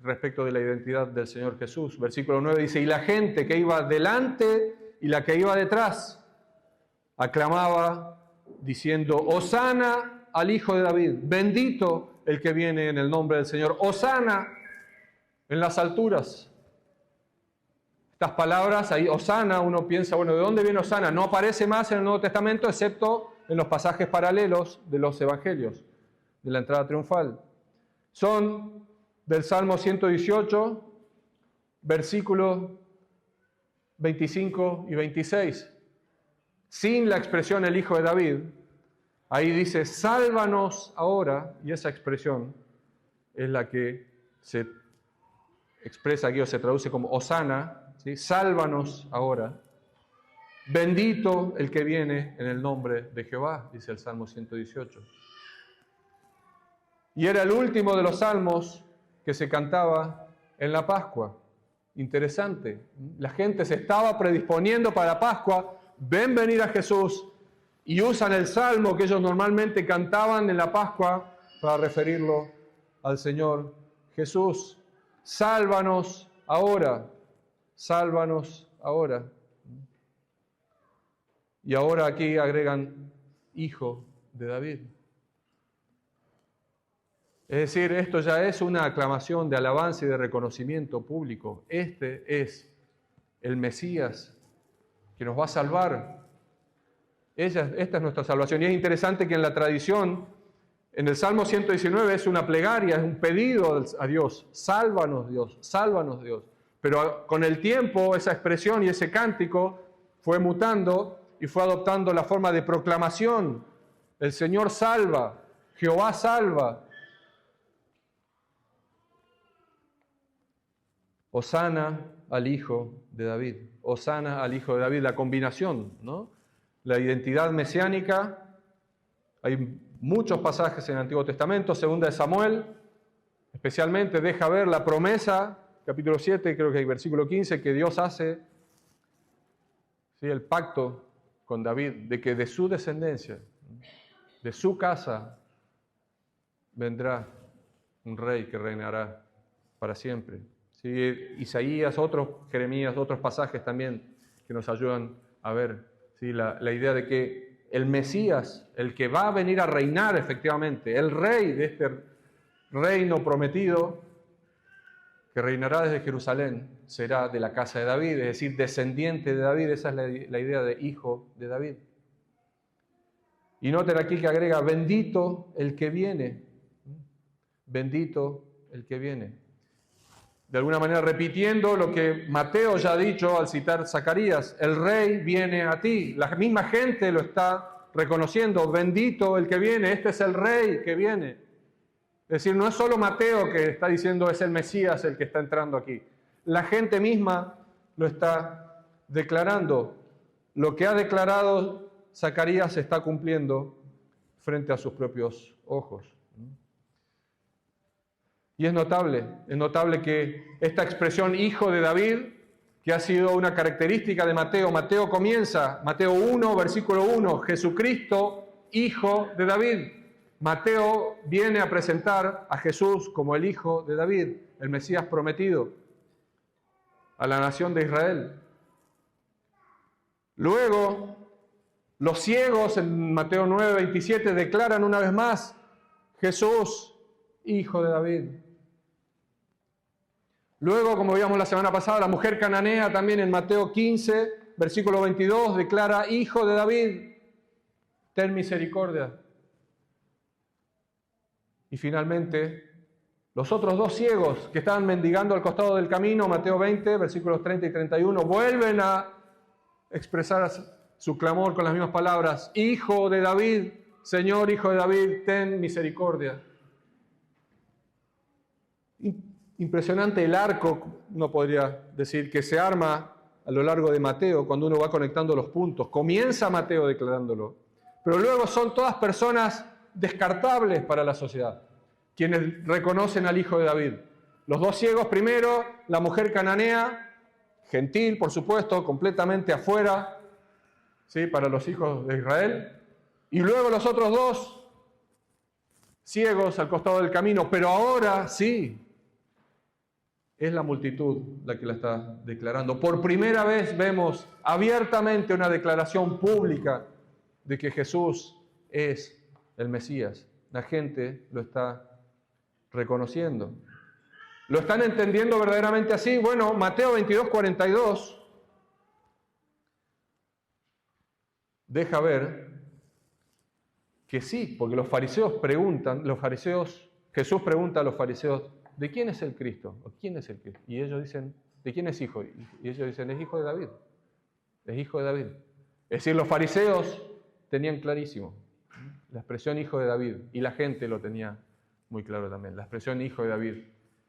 respecto de la identidad del Señor Jesús. Versículo 9 dice, y la gente que iba delante y la que iba detrás aclamaba diciendo, Hosana al Hijo de David, bendito el que viene en el nombre del Señor, Hosana en las alturas. Estas palabras, ahí Hosana, uno piensa, bueno, ¿de dónde viene Hosana? No aparece más en el Nuevo Testamento, excepto en los pasajes paralelos de los Evangelios, de la entrada triunfal. Son del Salmo 118, versículos 25 y 26. Sin la expresión el Hijo de David, ahí dice, sálvanos ahora, y esa expresión es la que se expresa aquí o se traduce como Hosana, ¿sí? Sálvanos ahora. Bendito el que viene en el nombre de Jehová, dice el Salmo 118. Y era el último de los salmos que se cantaba en la Pascua. Interesante. La gente se estaba predisponiendo para la Pascua, ven venir a Jesús y usan el salmo que ellos normalmente cantaban en la Pascua para referirlo al Señor Jesús. Sálvanos ahora. Sálvanos ahora. Y ahora aquí agregan Hijo de David. Es decir, esto ya es una aclamación de alabanza y de reconocimiento público. Este es el Mesías que nos va a salvar. Esta es nuestra salvación. Y es interesante que en la tradición, en el Salmo 119 es una plegaria, es un pedido a Dios. Sálvanos Dios, sálvanos Dios. Pero con el tiempo esa expresión y ese cántico fue mutando y fue adoptando la forma de proclamación. El Señor salva, Jehová salva. Hosana al Hijo de David. Hosana al Hijo de David, la combinación, ¿no? La identidad mesiánica Hay muchos pasajes en el Antiguo Testamento, segunda de Samuel, especialmente deja ver la promesa, capítulo 7, creo que hay versículo 15, que Dios hace, ¿sí?, el pacto con David, de que de su descendencia, de su casa, vendrá un rey que reinará para siempre. ¿Sí? Isaías, Jeremías, otros pasajes también que nos ayudan a ver, ¿sí?, la idea de que el Mesías, el que va a venir a reinar efectivamente, el rey de este reino prometido, que reinará desde Jerusalén, será de la casa de David, es decir, descendiente de David. Esa es la idea de hijo de David. Y noten aquí que agrega, bendito el que viene, bendito el que viene. De alguna manera repitiendo lo que Mateo ya ha dicho al citar Zacarías, el rey viene a ti. La misma gente lo está reconociendo, bendito el que viene, este es el rey que viene. Es decir, no es solo Mateo que está diciendo es el Mesías el que está entrando aquí. La gente misma lo está declarando. Lo que ha declarado Zacarías se está cumpliendo frente a sus propios ojos. Y es notable que esta expresión hijo de David, que ha sido una característica de Mateo comienza, Mateo 1, versículo 1, Jesucristo, hijo de David. Mateo viene a presentar a Jesús como el hijo de David, el Mesías prometido a la nación de Israel. Luego, los ciegos en Mateo 9, 27 declaran una vez más, Jesús, hijo de David. Luego, como veíamos la semana pasada, la mujer cananea también en Mateo 15, versículo 22, declara, hijo de David, ten misericordia. Y finalmente, los otros dos ciegos que estaban mendigando al costado del camino, Mateo 20, versículos 30 y 31, vuelven a expresar su clamor con las mismas palabras, hijo de David, Señor, hijo de David, ten misericordia. Impresionante el arco, uno podría decir, que se arma a lo largo de Mateo cuando uno va conectando los puntos. Comienza Mateo declarándolo, pero luego son todas personas descartables para la sociedad, quienes reconocen al hijo de David. Los dos ciegos primero, la mujer cananea, gentil, por supuesto, completamente afuera, ¿sí?, para los hijos de Israel, y luego los otros dos ciegos al costado del camino, pero ahora sí, es la multitud la que la está declarando. Por primera vez vemos abiertamente una declaración pública de que Jesús es el Mesías. La gente lo está reconociendo. ¿Lo están entendiendo verdaderamente así? Bueno, Mateo 22, 42 deja ver que sí, porque Jesús pregunta a los fariseos, ¿de quién es el Cristo? ¿O quién es el Cristo? Y ellos dicen, ¿de quién es hijo? Y ellos dicen, es hijo de David. Es hijo de David. Es decir, los fariseos tenían clarísimo la expresión hijo de David, y la gente lo tenía muy claro también. La expresión hijo de David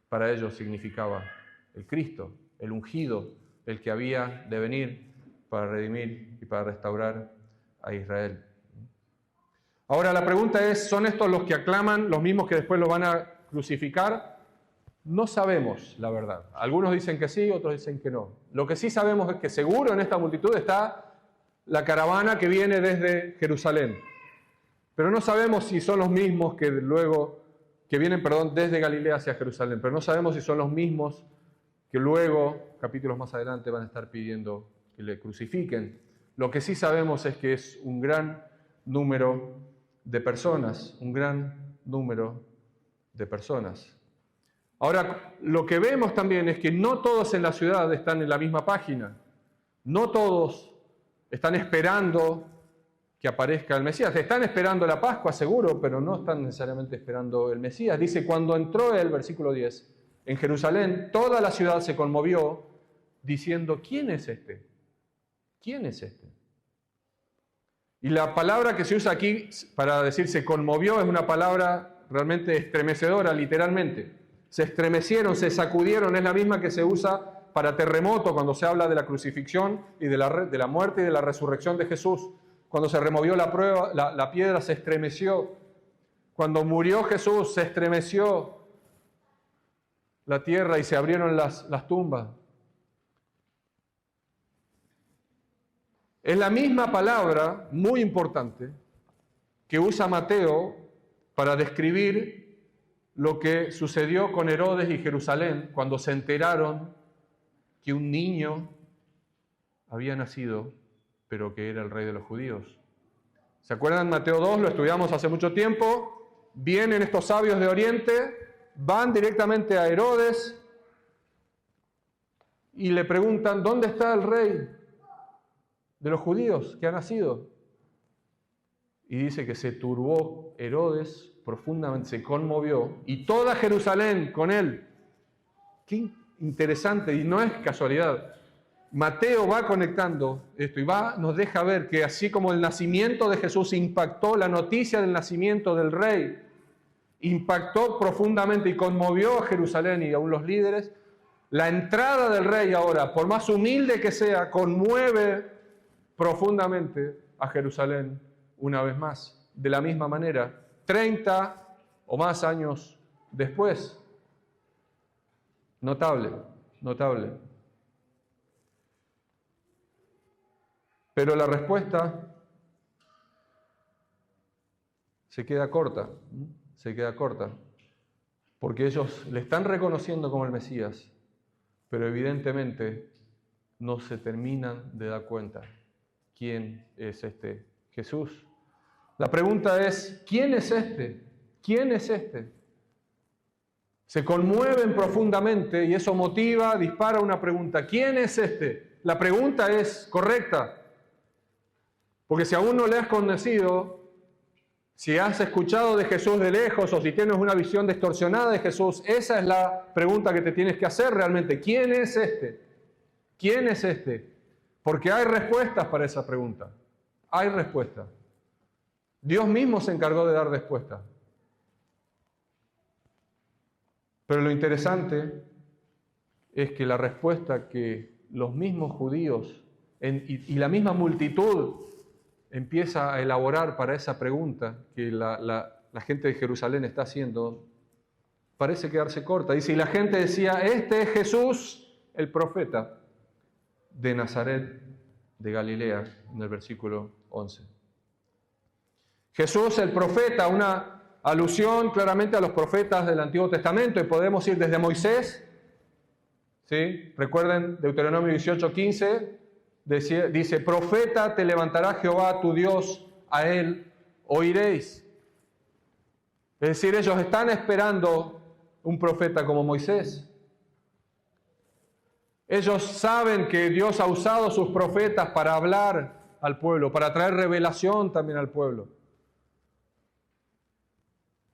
para ellos significaba el Cristo, el ungido, el que había de venir para redimir y para restaurar a Israel. Ahora la pregunta es, ¿son estos los que aclaman, los mismos que después lo van a crucificar? No sabemos la verdad. Algunos dicen que sí, otros dicen que no. Lo que sí sabemos es que seguro en esta multitud está la caravana que viene desde Jerusalén. Pero no sabemos si son los mismos que vienen desde Galilea hacia Jerusalén. Pero no sabemos si son los mismos que luego, capítulos más adelante, van a estar pidiendo que le crucifiquen. Lo que sí sabemos es que es un gran número de personas, un gran número de personas. Ahora, lo que vemos también es que no todos en la ciudad están en la misma página. No todos están esperando que aparezca el Mesías. Están esperando la Pascua, seguro, pero no están necesariamente esperando el Mesías. Dice, cuando entró él, versículo 10, en Jerusalén, toda la ciudad se conmovió, diciendo, ¿quién es este? ¿Quién es este? Y la palabra que se usa aquí para decir se conmovió es una palabra realmente estremecedora, literalmente. Se estremecieron, se sacudieron, es la misma que se usa para terremoto cuando se habla de la crucifixión y de la muerte y de la resurrección de Jesús. cuando se removió la piedra se estremeció. Cuando murió Jesús se estremeció la tierra y se abrieron las tumbas. Es la misma palabra, muy importante, que usa Mateo para describir lo que sucedió con Herodes y Jerusalén cuando se enteraron que un niño había nacido, pero que era el rey de los judíos. ¿Se acuerdan? Mateo 2, lo estudiamos hace mucho tiempo. Vienen estos sabios de Oriente, van directamente a Herodes y le preguntan, ¿dónde está el rey de los judíos que ha nacido? Y dice que se turbó Herodes profundamente, se conmovió, y toda Jerusalén con él. Qué interesante, y no es casualidad. Mateo va conectando esto y nos deja ver que así como el nacimiento de Jesús impactó, la noticia del nacimiento del rey impactó profundamente y conmovió a Jerusalén y aún los líderes, la entrada del rey ahora, por más humilde que sea, conmueve profundamente a Jerusalén una vez más. De la misma manera, 30 o más años después. Notable, notable. Pero la respuesta se queda corta, porque ellos le están reconociendo como el Mesías, pero evidentemente no se terminan de dar cuenta quién es este Jesús. La pregunta es, ¿quién es este? ¿Quién es este? Se conmueven profundamente y eso motiva, dispara una pregunta. ¿Quién es este? La pregunta es correcta. Porque si aún no le has conocido, si has escuchado de Jesús de lejos o si tienes una visión distorsionada de Jesús, esa es la pregunta que te tienes que hacer realmente. ¿Quién es este? ¿Quién es este? Porque hay respuestas para esa pregunta. Hay respuestas. Dios mismo se encargó de dar respuesta. Pero lo interesante es que la respuesta que los mismos judíos y la misma multitud empieza a elaborar para esa pregunta que la gente de Jerusalén está haciendo, parece quedarse corta. Dice, y la gente decía, este es Jesús, el profeta de Nazaret de Galilea, en el versículo 11. Jesús el profeta, una alusión claramente a los profetas del Antiguo Testamento, y podemos ir desde Moisés, ¿sí? Recuerden Deuteronomio 18:15, dice, profeta te levantará Jehová tu Dios, a él oiréis. Es decir, ellos están esperando un profeta como Moisés. Ellos saben que Dios ha usado sus profetas para hablar al pueblo, para traer revelación también al pueblo.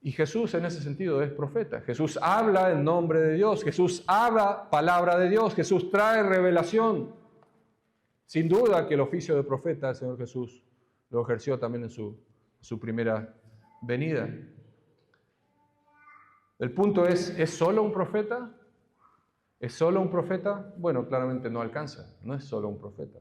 Y Jesús en ese sentido es profeta. Jesús habla en nombre de Dios. Jesús habla palabra de Dios. Jesús trae revelación. Sin duda que el oficio de profeta el Señor Jesús lo ejerció también en su primera venida. El punto ¿es solo un profeta? ¿Es solo un profeta? Bueno, claramente no alcanza. No es solo un profeta.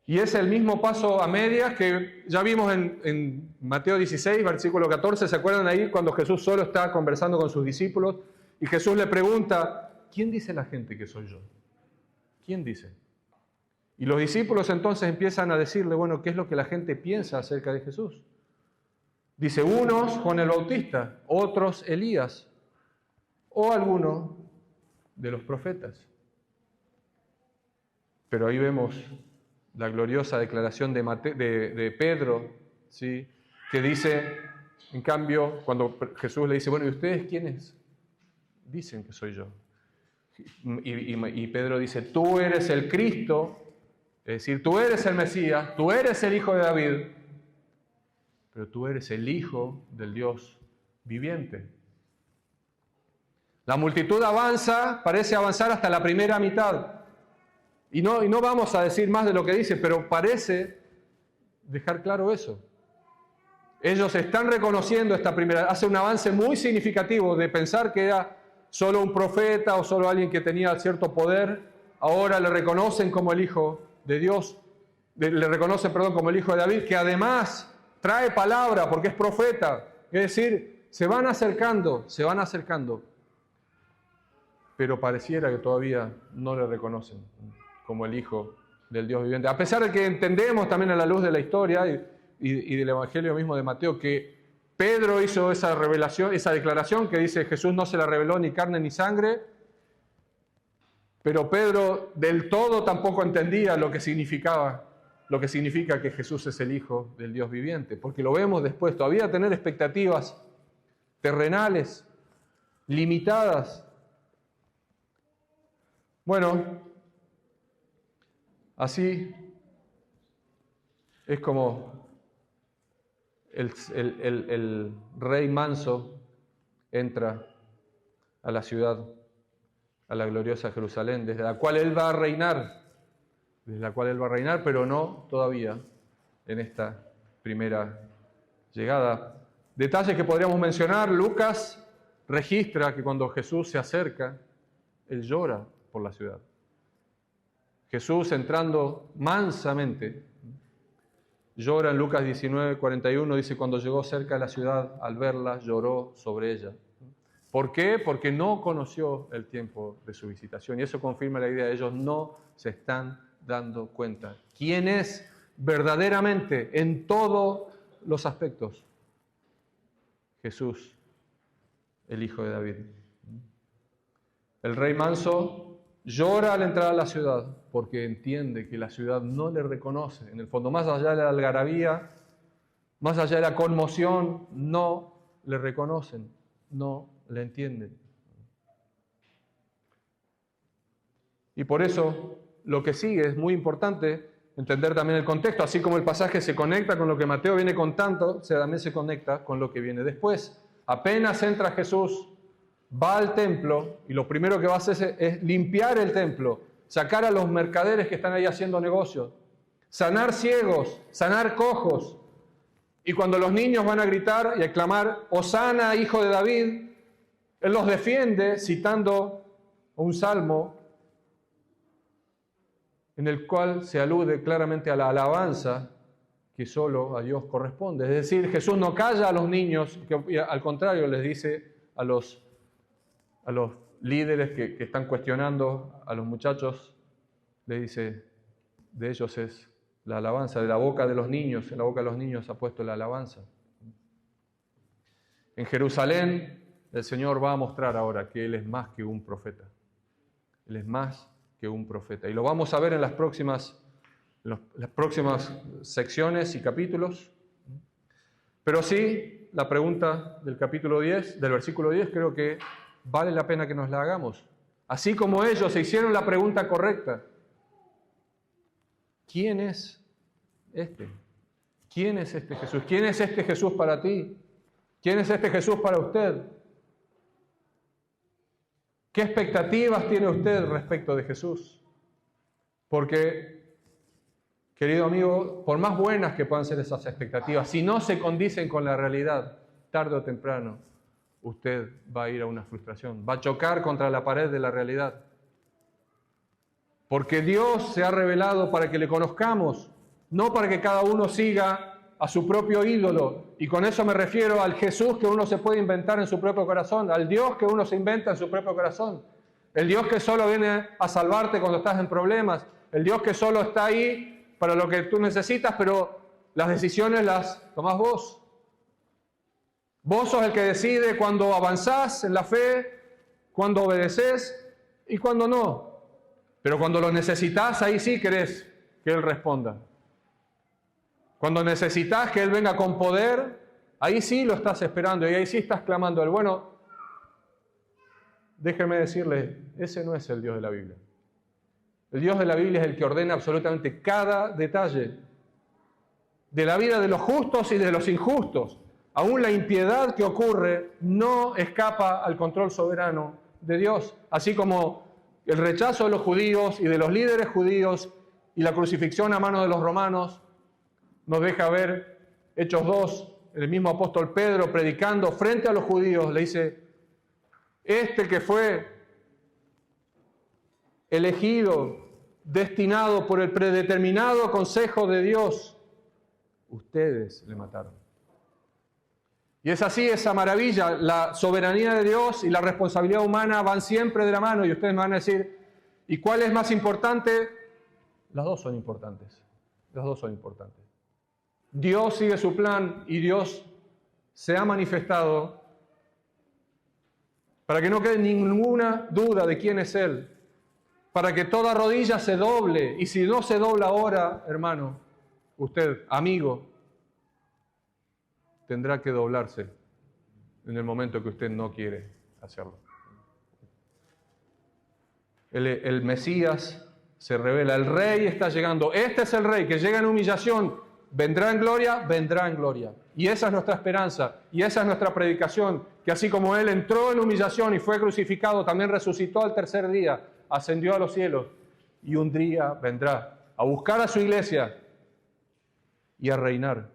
Y es el mismo paso a medias que ya vimos en Mateo 16, versículo 14. ¿Se acuerdan ahí cuando Jesús solo está conversando con sus discípulos? Y Jesús le pregunta, ¿quién dice la gente que soy yo? ¿Quién dice? Y los discípulos entonces empiezan a decirle, bueno, ¿qué es lo que la gente piensa acerca de Jesús? Dice, unos Juan el Bautista, otros Elías, o alguno de los profetas. Pero ahí vemos la gloriosa declaración de Pedro, ¿sí? Que dice, en cambio, cuando Jesús le dice, bueno, ¿y ustedes quiénes dicen que soy yo? Y Pedro dice, tú eres el Cristo, es decir, tú eres el Mesías, tú eres el Hijo de David, pero tú eres el Hijo del Dios viviente. La multitud avanza, parece avanzar hasta la primera mitad. Y no vamos a decir más de lo que dice, pero parece dejar claro eso. Ellos están reconociendo esta primera, hace un avance muy significativo de pensar que era solo un profeta o solo alguien que tenía cierto poder. Ahora le reconocen como el Hijo de Dios. le reconocen, perdón, como el hijo de David, que además trae palabra porque es profeta. Es decir, se van acercando, pero pareciera que todavía no le reconocen como el hijo del Dios viviente. A pesar de que entendemos también a la luz de la historia y del Evangelio mismo de Mateo que Pedro hizo esa revelación, esa declaración que dice Jesús no se la reveló ni carne ni sangre, pero Pedro del todo tampoco entendía lo que significa que Jesús es el Hijo del Dios viviente, porque lo vemos después, todavía tener expectativas terrenales, limitadas. Bueno, así es como el rey manso entra a la ciudad, a la gloriosa Jerusalén, desde la cual él va a reinar, pero no todavía en esta primera llegada. Detalles que podríamos mencionar: Lucas registra que cuando Jesús se acerca, él llora por la ciudad. Jesús, entrando mansamente, llora en Lucas 19:41, dice, cuando llegó cerca de la ciudad, al verla, lloró sobre ella. ¿Por qué? Porque no conoció el tiempo de su visitación. Y eso confirma la idea de ellos no se están dando cuenta quién es verdaderamente en todos los aspectos Jesús, el Hijo de David. El rey manso llora al entrar a la ciudad porque entiende que la ciudad no le reconoce. En el fondo, más allá de la algarabía, más allá de la conmoción, no le reconocen, no le entienden. Y por eso lo que sigue es muy importante entender también el contexto, así como el pasaje se conecta con lo que Mateo viene contando, también se conecta con lo que viene después. Apenas entra Jesús, va al templo y lo primero que va a hacer es limpiar el templo, sacar a los mercaderes que están ahí haciendo negocios, sanar ciegos, sanar cojos. Y cuando los niños van a gritar y a clamar, Hosana, hijo de David, él los defiende citando un salmo en el cual se alude claramente a la alabanza que solo a Dios corresponde. Es decir, Jesús no calla a los niños, que al contrario les dice a los líderes que están cuestionando a los muchachos, le dice, de ellos es la alabanza, de la boca de los niños, en la boca de los niños ha puesto la alabanza. En Jerusalén, el Señor va a mostrar ahora que Él es más que un profeta. Él es más que un profeta. Y lo vamos a ver en las próximas secciones y capítulos. Pero sí, la pregunta del capítulo 10, del versículo 10, creo que vale la pena que nos la hagamos. Así como ellos se hicieron la pregunta correcta. ¿Quién es este? ¿Quién es este Jesús? ¿Quién es este Jesús para ti? ¿Quién es este Jesús para usted? ¿Qué expectativas tiene usted respecto de Jesús? Porque, querido amigo, por más buenas que puedan ser esas expectativas, si no se condicen con la realidad, tarde o temprano, usted va a ir a una frustración, va a chocar contra la pared de la realidad. Porque Dios se ha revelado para que le conozcamos, no para que cada uno siga a su propio ídolo. Y con eso me refiero al Jesús que uno se puede inventar en su propio corazón, al Dios que uno se inventa en su propio corazón. El Dios que solo viene a salvarte cuando estás en problemas, el Dios que solo está ahí para lo que tú necesitas, pero las decisiones las tomás vos. Vos sos el que decide cuándo avanzás en la fe, cuándo obedeces y cuándo no. Pero cuando lo necesitas, ahí sí querés que Él responda. Cuando necesitas que Él venga con poder, ahí sí lo estás esperando y ahí sí estás clamando a Él. Bueno, déjeme decirle, ese no es el Dios de la Biblia. El Dios de la Biblia es el que ordena absolutamente cada detalle de la vida de los justos y de los injustos. Aún la impiedad que ocurre no escapa al control soberano de Dios, así como el rechazo de los judíos y de los líderes judíos y la crucifixión a manos de los romanos nos deja ver Hechos 2, el mismo apóstol Pedro predicando frente a los judíos, le dice, este que fue elegido destinado por el predeterminado consejo de Dios, ustedes le mataron. Y es así esa maravilla, la soberanía de Dios y la responsabilidad humana van siempre de la mano. Y ustedes me van a decir, ¿y cuál es más importante? Las dos son importantes. Las dos son importantes. Dios sigue su plan y Dios se ha manifestado para que no quede ninguna duda de quién es Él, para que toda rodilla se doble. Y si no se dobla ahora, hermano, usted, amigo, tendrá que doblarse en el momento que usted no quiere hacerlo. El Mesías se revela, el Rey está llegando. Este es el Rey que llega en humillación, vendrá en gloria. Y esa es nuestra esperanza, y esa es nuestra predicación, que así como Él entró en humillación y fue crucificado, también resucitó al tercer día, ascendió a los cielos, y un día vendrá a buscar a su iglesia y a reinar.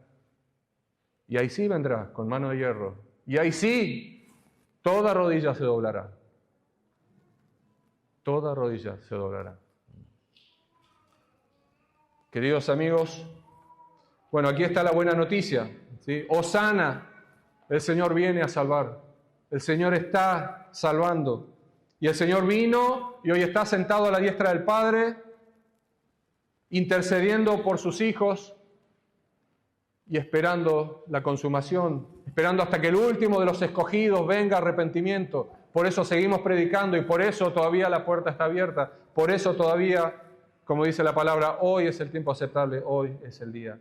Y ahí sí vendrá con mano de hierro. Y ahí sí, toda rodilla se doblará. Toda rodilla se doblará. Queridos amigos, bueno, aquí está la buena noticia, ¿sí? Hosana, el Señor viene a salvar. El Señor está salvando. Y el Señor vino y hoy está sentado a la diestra del Padre, intercediendo por sus hijos, y esperando la consumación, esperando hasta que el último de los escogidos venga a arrepentimiento. Por eso seguimos predicando y por eso todavía la puerta está abierta. Por eso todavía, como dice la palabra, hoy es el tiempo aceptable, hoy es el día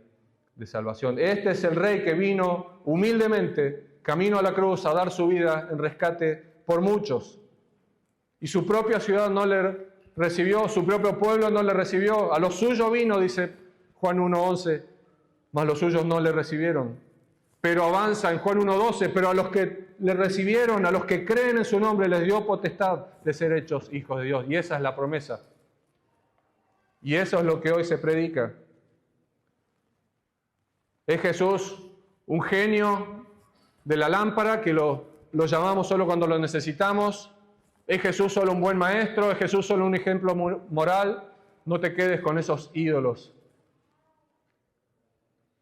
de salvación. Este es el Rey que vino humildemente, camino a la cruz, a dar su vida en rescate por muchos. Y su propia ciudad no le recibió, su propio pueblo no le recibió. A los suyos vino, dice Juan 1:11, mas los suyos no le recibieron. Pero avanza en Juan 1:12, pero a los que le recibieron, a los que creen en su nombre, les dio potestad de ser hechos hijos de Dios. Y esa es la promesa. Y eso es lo que hoy se predica. ¿Es Jesús un genio de la lámpara que lo llamamos solo cuando lo necesitamos? ¿Es Jesús solo un buen maestro? ¿Es Jesús solo un ejemplo moral? No te quedes con esos ídolos.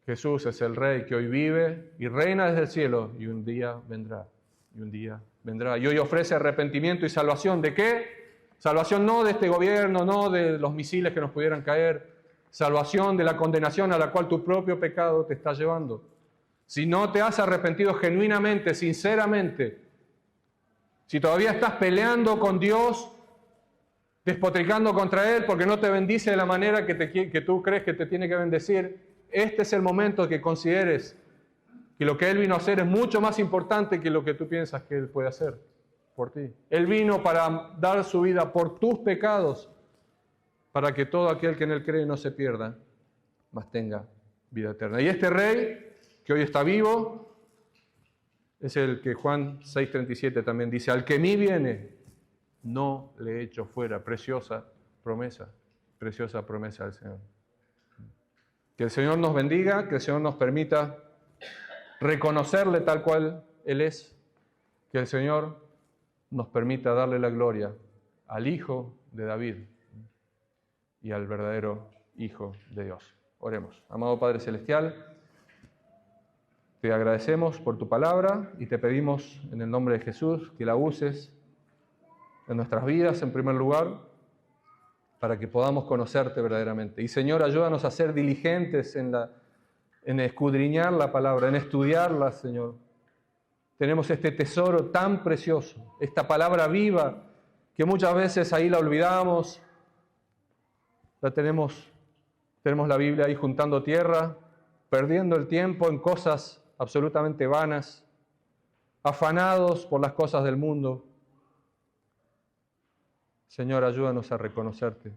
Jesús es el Rey que hoy vive y reina desde el cielo y un día vendrá. Y un día vendrá. Y hoy ofrece arrepentimiento y salvación. ¿De qué? Salvación no de este gobierno, no de los misiles que nos pudieran caer. Salvación de la condenación a la cual tu propio pecado te está llevando. Si no te has arrepentido genuinamente, sinceramente, si todavía estás peleando con Dios, despotricando contra Él porque no te bendice de la manera que tú crees que te tiene que bendecir, este es el momento que consideres que lo que Él vino a hacer es mucho más importante que lo que tú piensas que Él puede hacer por ti. Él vino para dar su vida por tus pecados, para que todo aquel que en Él cree no se pierda, mas tenga vida eterna. Y este Rey, que hoy está vivo, es el que Juan 6:37 también dice, al que a mí viene, no le echo fuera. Preciosa promesa del Señor. Que el Señor nos bendiga, que el Señor nos permita reconocerle tal cual Él es, que el Señor nos permita darle la gloria al Hijo de David y al verdadero Hijo de Dios. Oremos. Amado Padre Celestial, te agradecemos por tu palabra y te pedimos en el nombre de Jesús que la uses en nuestras vidas en primer lugar, para que podamos conocerte verdaderamente. Y Señor, ayúdanos a ser diligentes en escudriñar la palabra, en estudiarla, Señor. Tenemos este tesoro tan precioso, esta palabra viva, que muchas veces ahí la olvidamos, tenemos la Biblia ahí juntando tierra, perdiendo el tiempo en cosas absolutamente vanas, afanados por las cosas del mundo. Señor, ayúdanos a reconocerte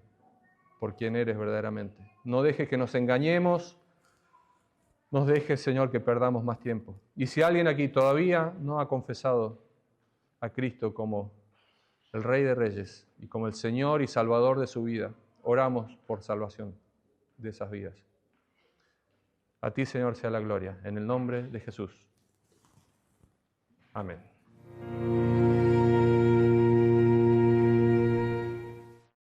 por quien eres verdaderamente. No dejes que nos engañemos, nos dejes, Señor, que perdamos más tiempo. Y si alguien aquí todavía no ha confesado a Cristo como el Rey de Reyes y como el Señor y Salvador de su vida, oramos por salvación de esas vidas. A ti, Señor, sea la gloria, en el nombre de Jesús. Amén.